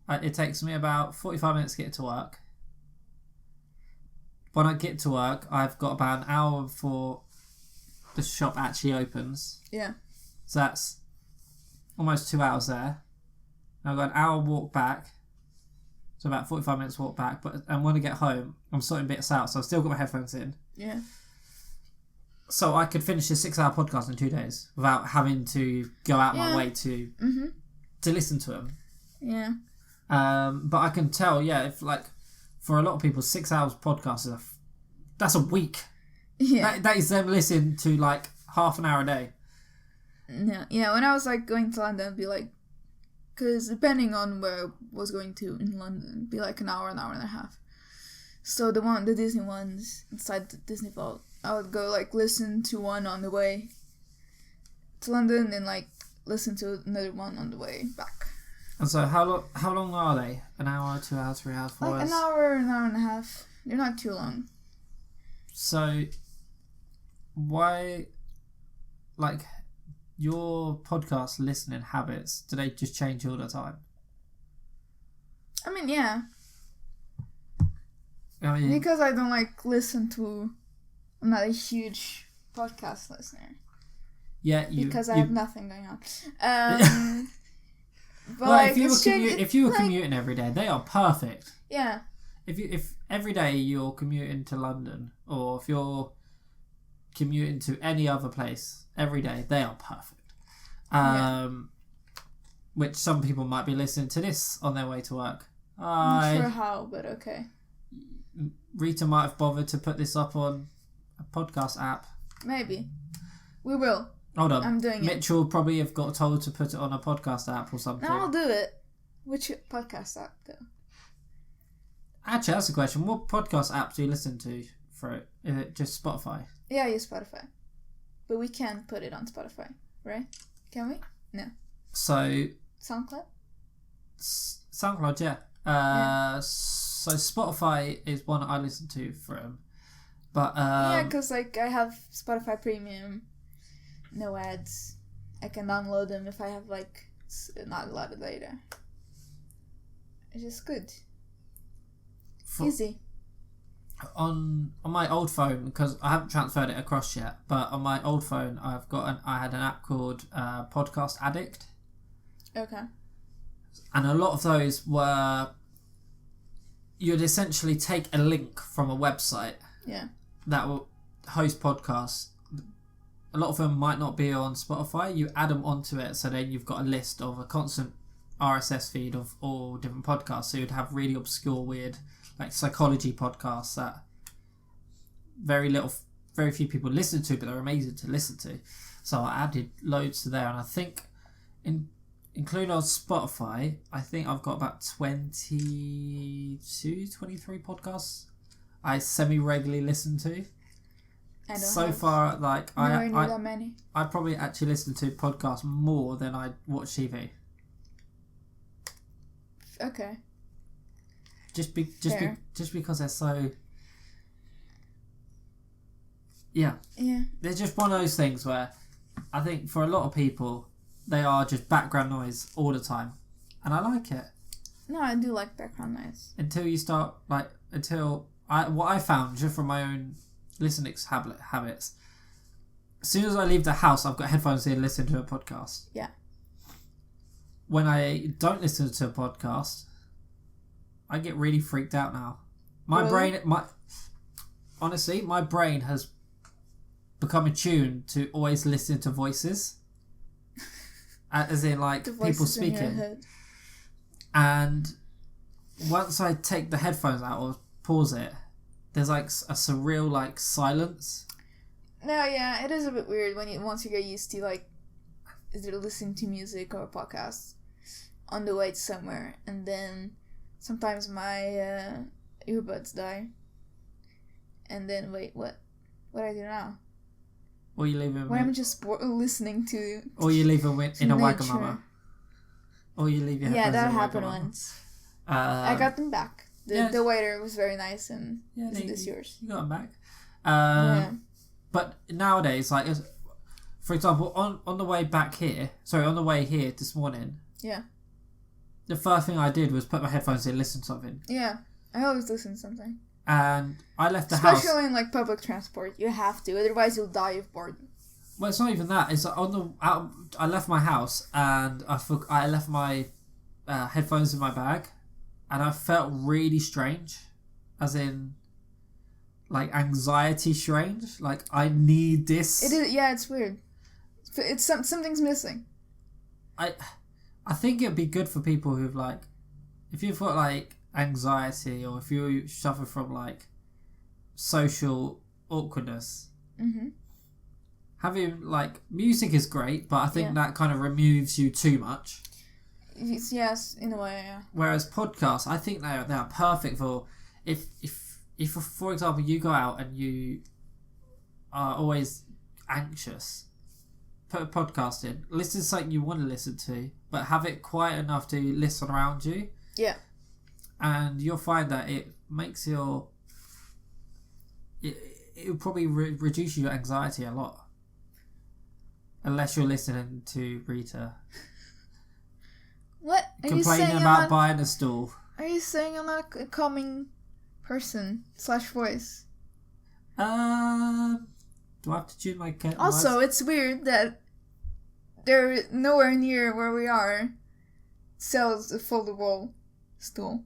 It takes me about 45 minutes to get to work. When I get to work, I've got about an hour before the shop actually opens. Yeah. So that's almost 2 hours there. And I've got an hour walk back. So about 45 minutes walk back. And when I get home, I'm sorting bits out. So I've still got my headphones in. Yeah. So I could finish a 6 hour podcast in 2 days without having to go out my way to listen to them. Yeah. But I can tell, if like for a lot of people, 6 hours podcast that's a week. Yeah. That is them listening to like half an hour a day. Yeah. When I was like going to London, it'd be like, because depending on where I was going to in London, it'd be like an hour and a half. So the Disney ones inside the Disney Vault, I would go like listen to one on the way to London and like listen to another one on the way back. And so how long are they? An hour, 2 hours, 3 hours, 4 hours? Like an hour and a half. They're not too long. So why, like, your podcast listening habits, do they just change all the time? I mean, yeah. I mean, Because I don't listen to. I'm not a huge podcast listener. Yeah, because I have nothing going on. But well, if you were commuting every day, they are perfect. Yeah. If every day you're commuting to London, or if you're commuting to any other place every day, they are perfect. Which some people might be listening to this on their way to work. I'm not sure how, but okay. Rita might have bothered to put this up on a podcast app. Maybe. We will. Hold on. I'm doing Mitchell probably have got told to put it on a podcast app or something. No, I'll do it. Which podcast app, though? Actually, that's a question. What podcast app do you listen to for it? Is it just Spotify? Yeah, I use Spotify. But we can't put it on Spotify, right? Can we? No. So... SoundCloud? SoundCloud, yeah. So Spotify is one I listen to from. But yeah, because I have Spotify Premium, no ads. I can download them if I have not a lot of data. It's just good. Easy. On my old phone, because I haven't transferred it across yet, but on my old phone I had an app called Podcast Addict. Okay. And a lot of those were, you'd essentially take a link from a website that will host podcasts. A lot of them might not be on Spotify. You add them onto it, so then you've got a list of a constant RSS feed of all different podcasts. So you'd have really obscure, weird, psychology podcasts that very few people listen to, but they're amazing to listen to. So I added loads to there, and I think including on Spotify, I think I've got about 23 podcasts I semi-regularly listen to. Far, I that many. I probably actually listen to podcasts more than I watch TV. Okay. Just because they're so... Yeah. Yeah. They're just one of those things where I think for a lot of people, they are just background noise all the time. And I like it. No, I do like background noise. Until you start, what I found just from my own listening habits, as soon as I leave the house, I've got headphones in and listen to a podcast. Yeah. When I don't listen to a podcast, I get really freaked out now. My brain has become attuned to always listen to voices. As in, people speaking. And once I take the headphones out or pause it, there's a surreal silence. No, yeah, it is a bit weird once you get used to either listening to music or podcasts on the way to somewhere, and then sometimes my earbuds die, and then wait, what do I do now? Or you leave them. When I'm just listening to. Or you leave them in a Wagamama. Or you leave your headphones. Yeah, that in a happened Wagamama. once. I got them back. The waiter was very nice and is this yours? You got them back. But nowadays, for example, on the way back here, on the way here this morning. Yeah. The first thing I did was put my headphones in and listen to something. Yeah, I always listen to something. And I left the house. Especially in public transport, you have to, otherwise you'll die of boredom. Well, it's not even that. It's I left my house and I left my headphones in my bag, and I felt really strange, as in anxiety strange. I need this. It is. Yeah, it's weird. It's something's missing. I think it'd be good for people who've if you've got anxiety, or if you suffer from social awkwardness. Mm-hmm. Having music is great, but I think that kind of removes you too much. Yes, in a way, yeah. Whereas podcasts, I think they are perfect for if for example you go out and you are always anxious. put a podcast in. Listen to something you want to listen to, but have it quiet enough to listen around you. Yeah. And you'll find that it makes your... It'll probably reduce your anxiety a lot. Unless you're listening to Rita. What? Are complaining about buying a stool. Are you saying I'm not a calming person / voice? Do I have to tune my cat? Also, it's weird that there nowhere near where we are sells a foldable stool.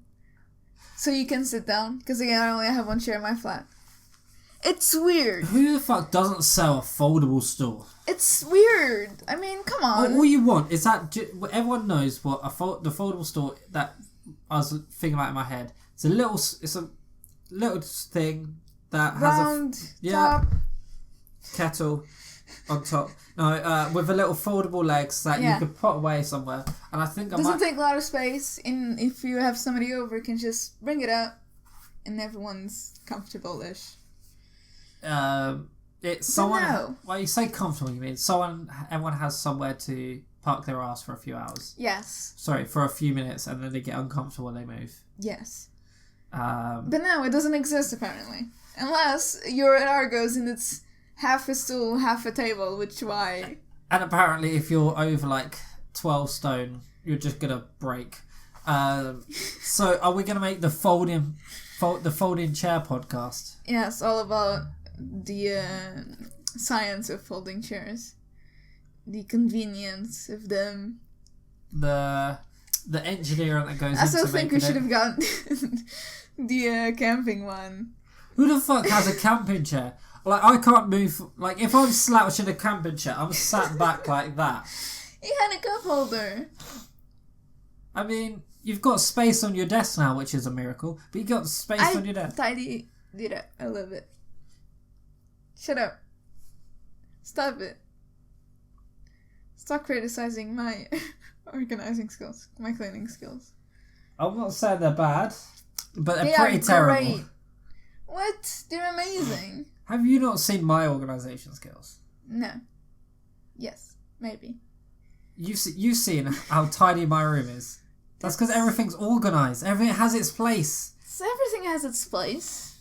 So you can sit down, because again, I only have one chair in my flat. It's weird. Who the fuck doesn't sell a foldable stool? It's weird. I mean, come on. All you want is that... Everyone knows what the foldable stool that I was thinking about in my head. It's a little thing that has round top. Kettle on top. No, with a little foldable legs that you could put away somewhere. And I think doesn't take a lot of space. And if you have somebody over, you can just bring it up, and everyone's comfortable-ish. It's someone. No. Well, you say comfortable. You mean everyone has somewhere to park their ass for a few hours. Yes. Sorry, for a few minutes, and then they get uncomfortable when they move. Yes. But no, it doesn't exist apparently, unless you're at Argos and it's half a stool, half a table. Which why? And apparently, if you're over 12 stone, you're just gonna break. So, are we gonna make the folding chair podcast? Yes, all about the science of folding chairs, the convenience of them, the engineering that goes into making it. I still think we should have gotten the camping one. Who the fuck has a camping chair? I can't move. If I'm slouched in a camping chair, I'm sat back like that. He had a cup holder. I mean, you've got space on your desk now, which is a miracle. But you got space on your desk. Tidy did it. I love it. Shut up. Stop it. Stop criticizing my organizing skills, my cleaning skills. I'm not saying they're bad, but they're pretty terrible. Great. What? They're amazing. Have you not seen my organisation skills? No. Yes, maybe. You've seen how tidy my room is. That's because everything's organised. Everything has its place. So everything has its place.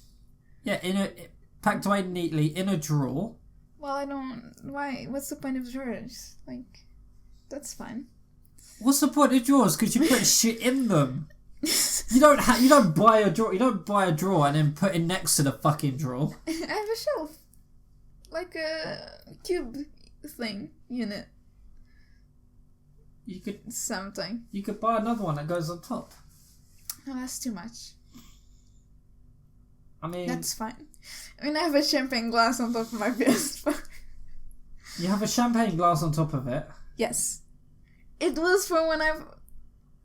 Yeah, packed away neatly in a drawer. Well, I don't... Why? What's the point of drawers? That's fine. What's the point of drawers? Because you put shit in them. You don't buy a drawer. You don't buy a drawer and then put it next to the fucking drawer. I have a shelf, like a cube thing unit. You could something. You could buy another one that goes on top. No, that's too much. I mean, that's fine. I have a champagne glass on top of my PS4. You have a champagne glass on top of it? Yes. It was for when I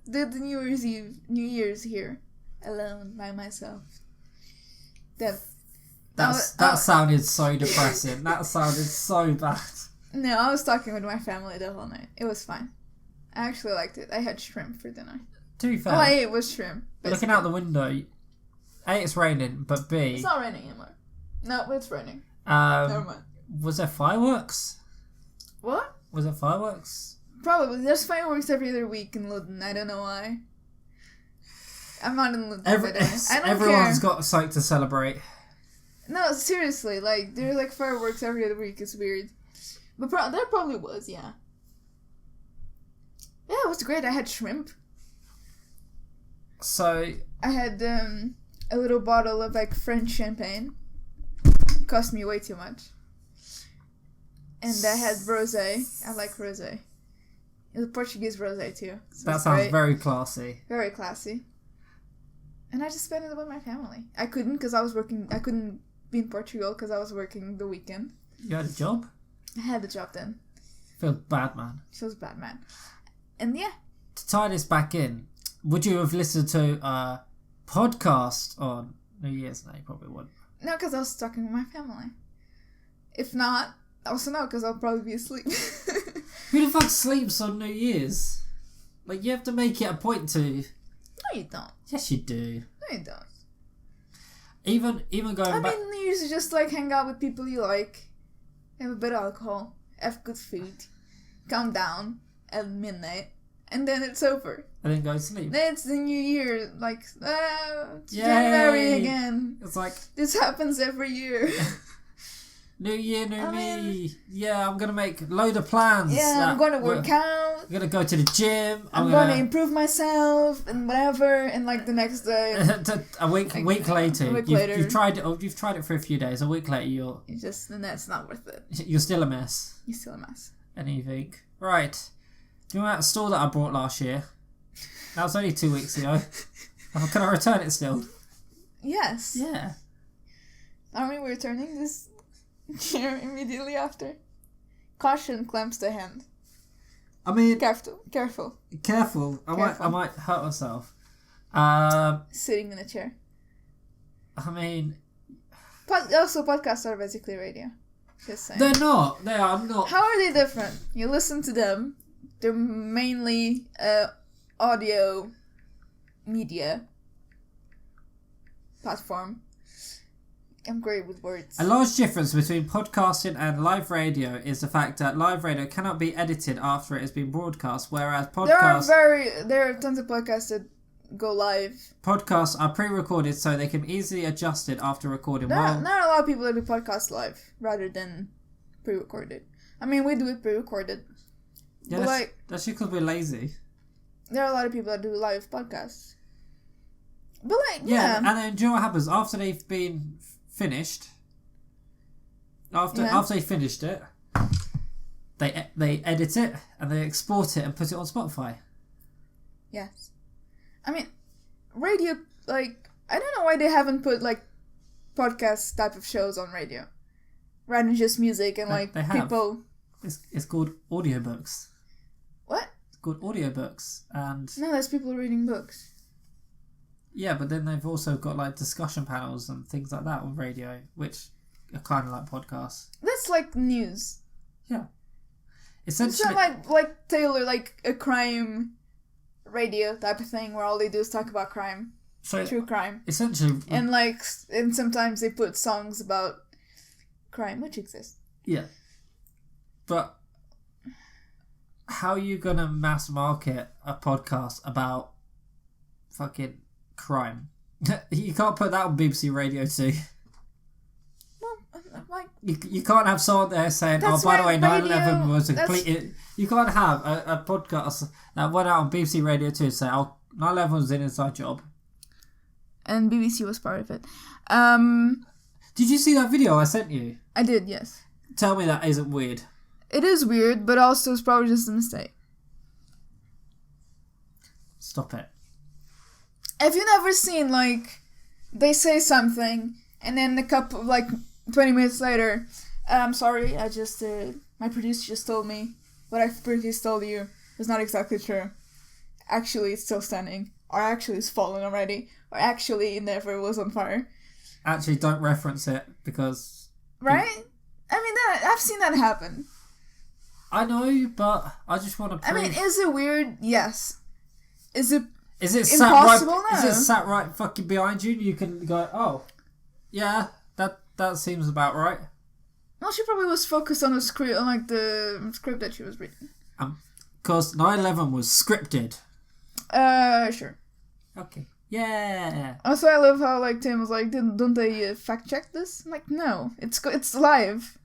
did the New Year's here, alone by myself. That sounded so depressing. That sounded so bad. No, I was talking with my family the whole night. It was fine. I actually liked it. I had shrimp for dinner. To be fair, all I ate was shrimp. Basically. Looking out the window, A, it's raining, but B... It's not raining anymore. No, it's raining. Never mind. Was there fireworks? What? Was there fireworks? Probably. There's fireworks every other week in London. I don't know why. I'm not in London. Everyone's got something to celebrate. No, seriously. There's fireworks every other week. It's weird. But there probably was, yeah. Yeah, it was great. I had shrimp. So... I had a little bottle of French champagne. It cost me way too much. And I had rosé. I like rosé. It was Portuguese rosé too. So that sounds very classy. Very classy. And I just spent it with my family. I couldn't because I was working. I couldn't be in Portugal because I was working the weekend. You had a job? I had a job then. Feels bad, man. Feels bad, man. And yeah. To tie this back in, would you have listened to a podcast on New Year's? No, you probably wouldn't. No, because I was talking with my family. If not, also no, because I'll probably be asleep. Who the fuck sleeps on New Year's? You have to make it a point to. No, you don't. Yes, you do. No, you don't. Even going back. New Year's is just hang out with people you like, have a bit of alcohol, have good food, calm down at midnight, and then it's over. And then go to sleep. Then it's the new year, like, it's January again. It's like... This happens every year. New year, new me. Yeah, I'm going to make a load of plans. Yeah, I'm going to work out. I'm going to go to the gym. I'm going to improve myself and whatever. And like the next day. a week later. You've tried it for a few days. A week later, then that's not worth it. You're still a mess. You're still a mess. And you think, right, do you know that store that I bought last year? That was only 2 weeks ago. Can I return it still? Yes. Yeah. Are we returning this year immediately after? Caution clamps the hand. I mean... Careful. I might hurt myself. Sitting in a chair. I mean... Also, podcasts are basically radio. Just saying. They're not. They are not. How are they different? You listen to them. They're mainly audio media platform. I'm great with words. A large difference between podcasting and live radio is the fact that live radio cannot be edited after it has been broadcast, whereas podcasts... There are tons of podcasts that go live. Podcasts are pre-recorded so they can easily adjust it after recording. There are a lot of people that do podcasts live rather than pre-recorded. I mean, we do it pre-recorded. Yeah, that's because we're lazy. There are a lot of people that do live podcasts. But yeah. And then do you know what happens? After they've been finished, after they finished it, they edit it and they export it and put it on Spotify. Yes. I mean, radio, I don't know why they haven't put, podcast type of shows on radio. Rather than just music and, they have. people... It's called audiobooks. What? It's called audiobooks, and... No, there's people reading books. Yeah, but then they've also got, discussion panels and things like that on radio, which are kind of like podcasts. That's like news. Yeah. Essentially... It's not like Taylor, a crime... radio type of thing where all they do is talk about crime, true crime, essentially, and sometimes they put songs about crime which exists. Yeah, but how are you gonna mass market a podcast about fucking crime? You can't put that on BBC Radio 2. Well, you can't have someone there saying, "Oh, by the way, 9/11 was a complete." You can't have a podcast that went out on BBC Radio 2 and say, "Oh, 9/11 was an inside job," and BBC was part of it. Did you see that video I sent you? I did, yes. Tell me that isn't weird. It is weird, but also it's probably just a mistake. Stop it. Have you never seen they say something and then a couple 20 minutes later, I'm sorry, my producer just told me what I previously told you was not exactly true. Actually, it's still standing. Or actually, it's fallen already. Or actually, it never was on fire. Actually, don't reference it because... Right? I mean, I've seen that happen. I know, but I just want to prove... I mean, is it weird? Yes. Is it impossible? No. Is it sat right fucking behind you and you can go, oh, yeah, that seems about right? Well, she probably was focused on the script, on the script that she was reading. Because 9/11 was scripted. Sure. Okay. Yeah. Also, I love how Tim was like, don't they fact check this? I'm like, no, it's live.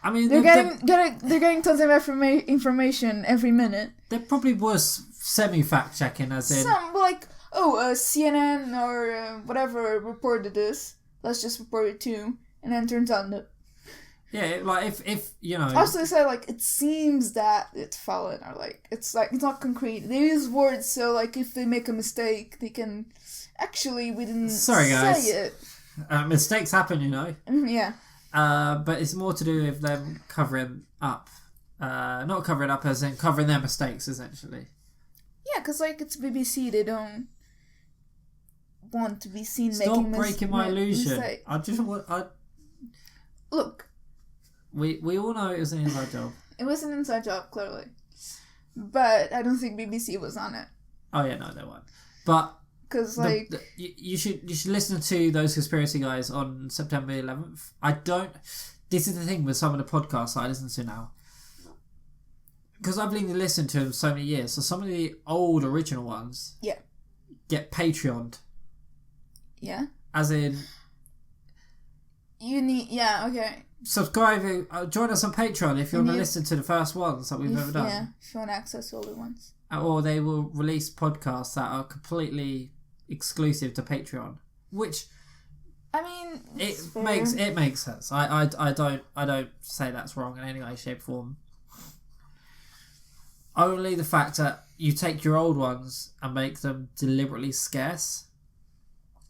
I mean, they're getting tons of information every minute. There probably was semi fact checking, as in CNN or whatever reported this. Let's just report it too. And then turns out that... Yeah, if you know... Also, they say, it seems that it's fallen, or, it's not concrete. They use words, so, if they make a mistake, they can... Actually, we didn't say it. Mistakes happen, you know. Yeah. But it's more to do with them covering up. Not covering up, as in covering their mistakes, essentially. Yeah, because, it's BBC, they don't want to be seen making Stop breaking my illusion. Mistakes. I just want... Look... We all know it was an inside job. It was an inside job, clearly. But I don't think BBC was on it. Oh, yeah, no, they weren't. But... Because, you should listen to those conspiracy guys on September 11th. This is the thing with some of the podcasts I listen to now. because I've been listening to them so many years, so some of the old original ones get Patreoned. Yeah. As in... You need... Yeah, okay. Subscribe, join us on Patreon if you want to listen to the first ones that we've ever done. Yeah, if you want to access older ones. Or they will release podcasts that are completely exclusive to Patreon, which I mean, it makes sense. I don't say that's wrong in any way, shape, or form. Only the fact that you take your old ones and make them deliberately scarce,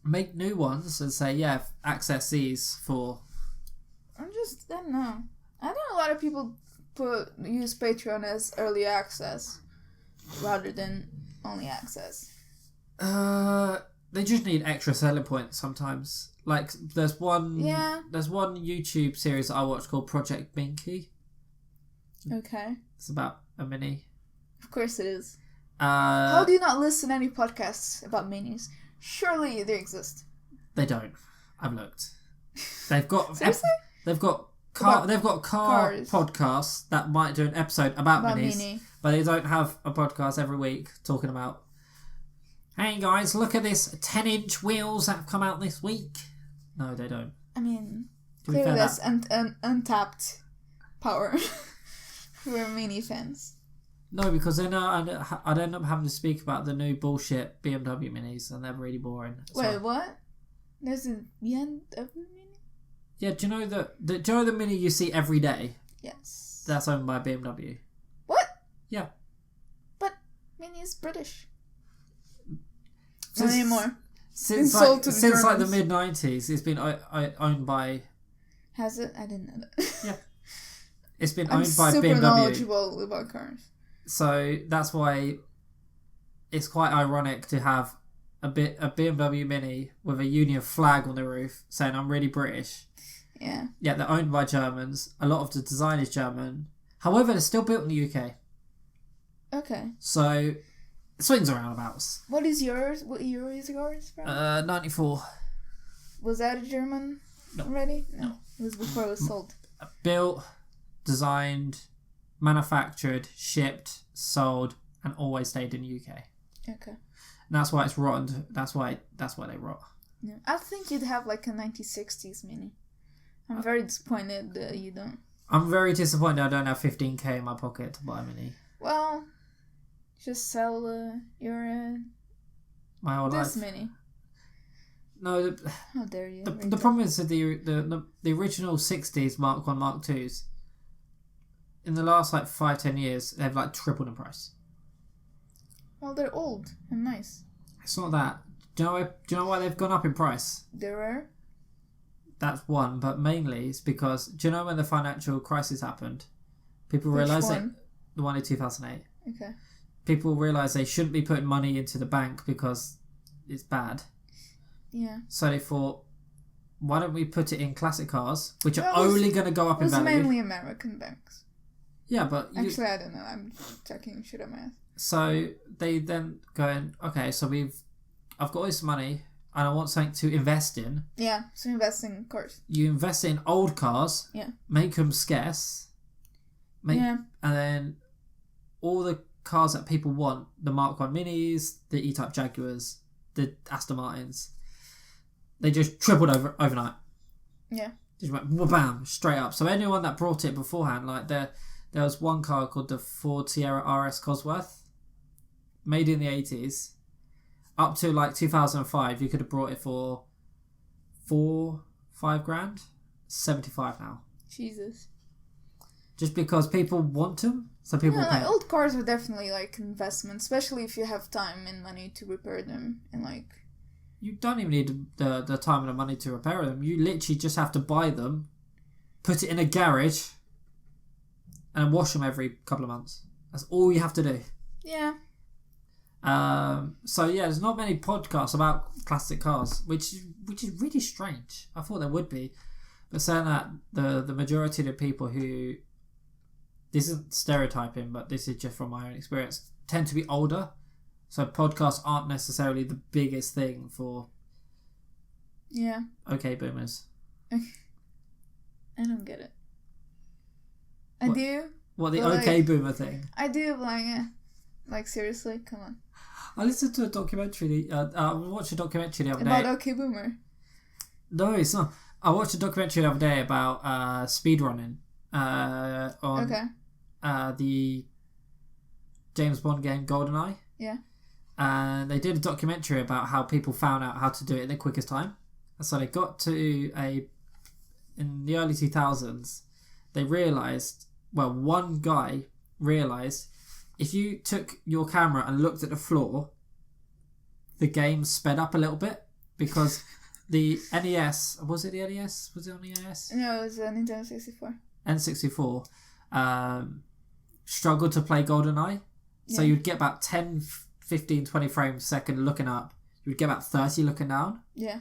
make new ones and say, yeah, access these for. I don't know. I know a lot of people use Patreon as early access rather than only access. They just need extra selling points sometimes. Like there's one YouTube series that I watched called Project Binky. Okay. It's about a mini. Of course it is. How do you not listen to any podcasts about minis? Surely they exist. They don't. I've looked. They've got seriously? They've got car podcasts that might do an episode about minis, but they don't have a podcast every week talking about, hey guys, look at this 10-inch wheels that have come out this week. No, they don't. I mean, clearly that's untapped power for mini fans. No, because then I'd end up having to speak about the new bullshit BMW minis, and they're really boring. Wait, what? There's a BMW mini? Yeah, do you know the mini you see every day? Yes. That's owned by BMW. What? Yeah. But Mini is British. Not anymore. Since the mid-90s, it's been owned by... Has it? I didn't know that. Yeah. It's been owned by BMW. I'm super knowledgeable about cars. So that's why it's quite ironic to have a BMW Mini with a Union flag on the roof saying I'm really British. Yeah. Yeah, they're owned by Germans. A lot of the design is German. However, they're still built in the UK. Okay. So, swings and roundabouts. What is yours? What year is yours from? 94. Was that a German already? No. It was before it was sold. Built, designed, manufactured, shipped, sold, and always stayed in the UK. Okay. And that's why it's rotten. That's why they rot. Yeah. I think you'd have like a 1960s Mini. I'm very disappointed that you don't. I'm very disappointed I don't have 15k in my pocket to buy a Mini. Well, just sell your my whole this life. Mini. No, how dare you? The problem is that the original 60s Mark 1, Mark 2s, in the last like 5-10 years, they've like tripled in price. Well, they're old and nice. It's not that. Do you know why they've gone up in price? They're rare? That's one, but mainly it's because, do you know when the financial crisis happened? People realised that the one in 2008. Okay. People realised they shouldn't be putting money into the bank because it's bad. Yeah. So they thought, why don't we put it in classic cars, which are only going to go up in value? It was mainly American banks. Yeah, but... Actually, I don't know. I'm checking shit on my ass. So they then going, okay, so I've got this money and I want something to invest in. Yeah, so invest in cars. You invest in old cars. Yeah. Make them scarce. And then all the cars that people want, the Mark 1 Minis, the E-Type Jaguars, the Aston Martins, they just tripled overnight. Yeah. Just went bam, straight up. So anyone that brought it beforehand, like there was one car called the Ford Sierra RS Cosworth, made in the 80s. Up to like 2005, you could have brought it for $4-5 grand. 75 now. Jesus. Just because people want them, so people pay. Like, old cars are definitely like investment, especially if you have time and money to repair them and like. You don't even need the time and the money to repair them. You literally just have to buy them, put it in a garage, and wash them every couple of months. That's all you have to do. Yeah. So yeah, there's not many podcasts about classic cars, which is really strange. I thought there would be, but saying that the majority of the people who, this isn't stereotyping, but this is just from my own experience, tend to be older. So podcasts aren't necessarily the biggest thing for. Yeah. Okay, boomers. I don't get it. I do, What, the But, OK like, Boomer thing? I do, like seriously, come on. I listened to a documentary. I watched a documentary the other About day. OK Boomer. No, it's not. I watched a documentary the other day about speedrunning on the James Bond game GoldenEye. Yeah. And they did a documentary about how people found out how to do it in the quickest time. And so they got to in the early 2000s, they realised, well, one guy realised if you took your camera and looked at the floor, the game sped up a little bit because the NES, was it the NES? Was it on the NES? No, it was a Nintendo 64. N64 struggled to play GoldenEye. So you'd get about 10, 15, 20 frames a second looking up. You'd get about 30 looking down. Yeah.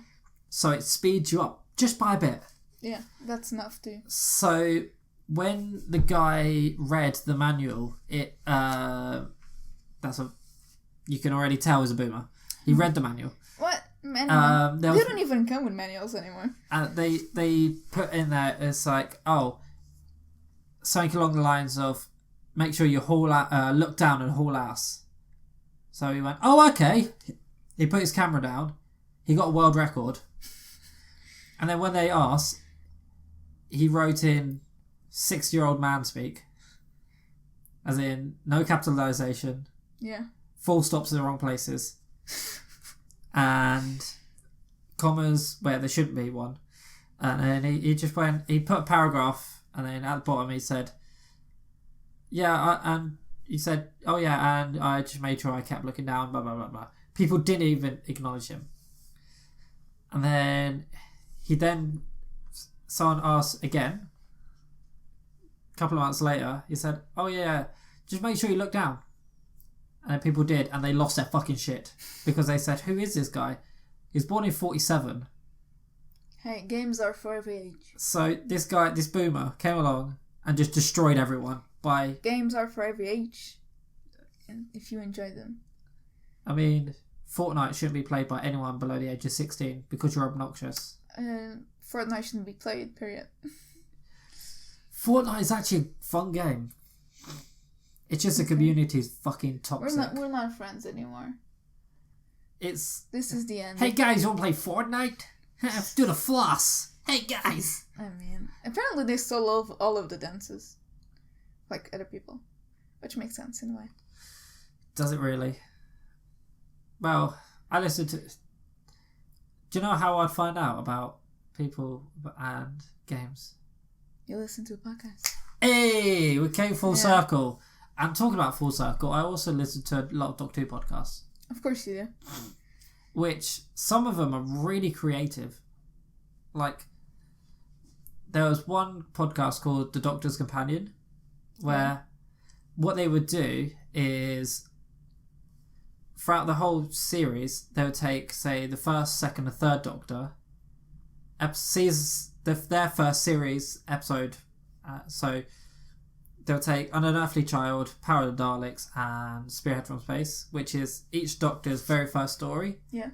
So it speeds you up just by a bit. Yeah, that's enough too. So when the guy read the manual, you can already tell he's a boomer. He read the manual. What? Manual? They don't even come with manuals anymore. And they put in there, it's like, something along the lines of, make sure you look down and haul ass. So he went, oh, okay. He put his camera down. He got a world record. And then when they asked, he wrote in 6-year-old man speak. As in, no capitalisation. Yeah. Full stops in the wrong places. And commas where there shouldn't be one. And then he just went, he put a paragraph, and then at the bottom he said, and he said, oh yeah, and I just made sure I kept looking down, blah, blah, blah, blah. People didn't even acknowledge him. And then someone asked again, a couple of months later, he said, oh yeah, just make sure you look down. And then people did, and they lost their fucking shit. Because they said, who is this guy? He was born in 47. Hey, games are for every age. So this boomer, came along and just destroyed everyone by... Games are for every age. If you enjoy them. I mean, Fortnite shouldn't be played by anyone below the age of 16 because you're obnoxious. Fortnite shouldn't be played, period. Fortnite is actually a fun game. It's just the community's fucking toxic. We're not friends anymore. This is the end. Hey guys, you want to play Fortnite? Let's do the floss. Hey guys. I mean, apparently they still love all of the dances. Like other people. Which makes sense in a way. Does it really? Well, I listened to... Do you know how I'd find out about people and games? You listen to a podcast. Hey, we came full circle. And talking about full circle, I also listen to a lot of Doctor Who podcasts. Of course you do. Which, some of them are really creative. Like, there was one podcast called The Doctor's Companion, where what they would do is, throughout the whole series, they would take, say, the first, second, and third Doctor, their first series episode, so they'll take An Unearthly Child, Power of the Daleks, and Spearhead from Space, which is each Doctor's very first story. Yeah.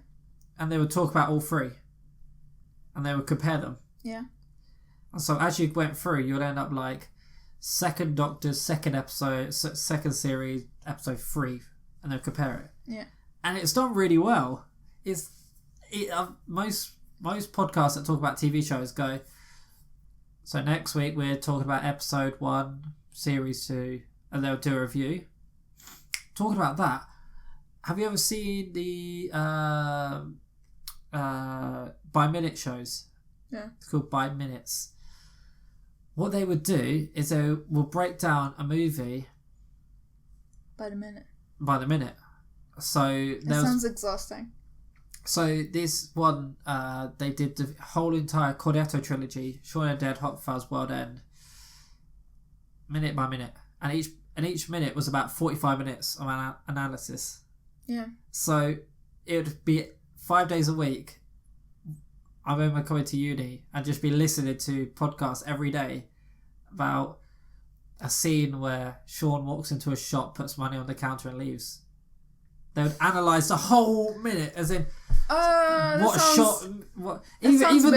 And they would talk about all three. And they would compare them. Yeah. And so as you went through, you'd end up like second Doctor's second episode, second series, episode 3, and they'll compare it. Yeah. And it's done really well. Most podcasts that talk about TV shows go, so next week we're talking about episode 1, series 2, and they'll do a review. Talking about that, have you ever seen the by minute shows? Yeah. It's called By Minutes. What they would do is they will break down a movie by the minute. So that sounds exhausting. So this one, they did the whole entire Cornetto trilogy, Shaun of the Dead, Hot Fuzz, World End, minute by minute, and each minute was about 45 minutes of analysis. Yeah. So it would be 5 days a week. I remember coming to uni and just be listening to podcasts every day about a scene where Sean walks into a shop, puts money on the counter, and leaves. They would analyse the whole minute, as in what shot, what even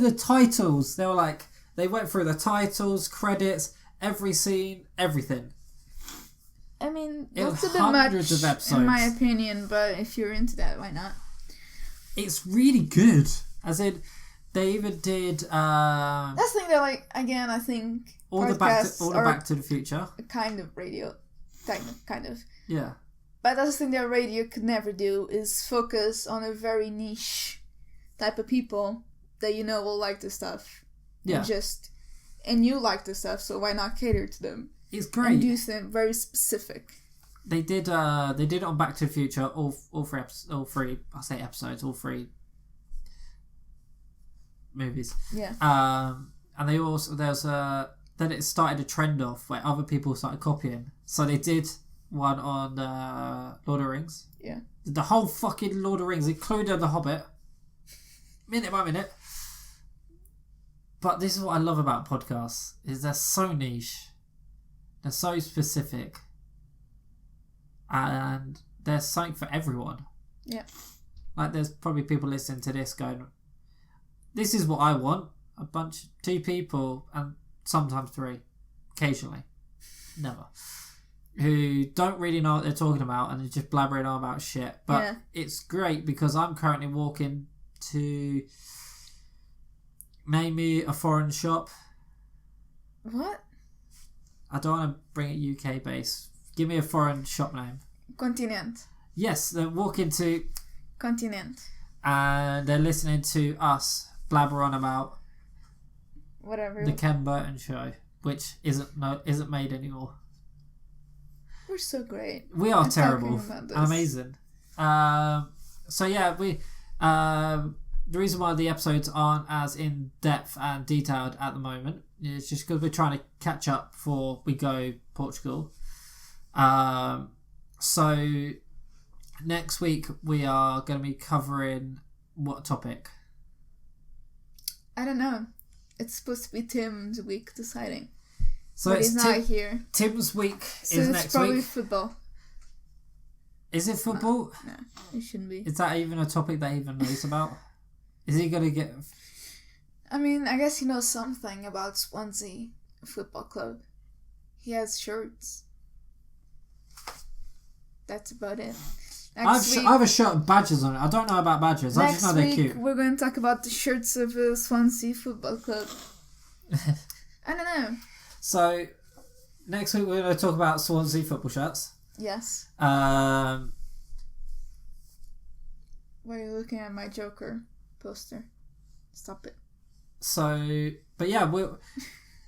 the titles. They were like, they went through the titles, credits, every scene, everything. I mean, It that's was a bit much, hundreds of episodes. in my opinion, but if you're into that, why not? It's really good. As in, they even did... That's the thing that, like, again, I think all the podcasts Back to the Future. a kind of radio. Kind of. Yeah. But that's the thing that radio could never do, is focus on a very niche type of people that you know will like the stuff. Yeah. And you like the stuff, so why not cater to them? It's great. And do something very specific. They did it on Back to the Future, all three movies. Yeah. And they also then it started a trend off where other people started copying. So they did one on Lord of the Rings. Yeah. The whole fucking Lord of the Rings, including The Hobbit, minute by minute. But this is what I love about podcasts, is they're so niche, they're so specific, and there's something for everyone. Yeah. Like, there's probably people listening to this going, this is what I want. Two people, and sometimes three, occasionally, never, who don't really know what they're talking about and are just blabbering on about shit. But It's great because I'm currently walking to... Name me a foreign shop. What? I don't want to bring it UK based. Give me a foreign shop name. Continent. Yes, they're walking to... Continent. And they're listening to us blabber on about... Whatever. The Ken Burton show, which isn't made anymore. We're so great. We are terrible and amazing. So yeah, we... the reason why the episodes aren't as in-depth and detailed at the moment is just because we're trying to catch up before we go Portugal. So next week we are going to be covering what topic? I don't know. It's supposed to be Tim's week deciding. So but it's he's not here. Tim's week so is it's next probably week. Football. Is it football? No, it shouldn't be. Is that even a topic that he even knows about? Is he going to get... I mean, I guess he knows something about Swansea Football Club. He has shirts. That's about it. I have a shirt with badges on it. I don't know about badges. I just know they're cute. We're going to talk about the shirts of Swansea Football Club. I don't know. So, next week we're going to talk about Swansea football shirts. Yes. Why are you looking at my Joker poster? Stop it. So, but yeah,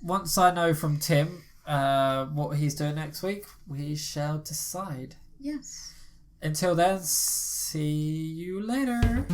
once I know from Tim what he's doing next week, we shall decide. Yes. Until then, see you later.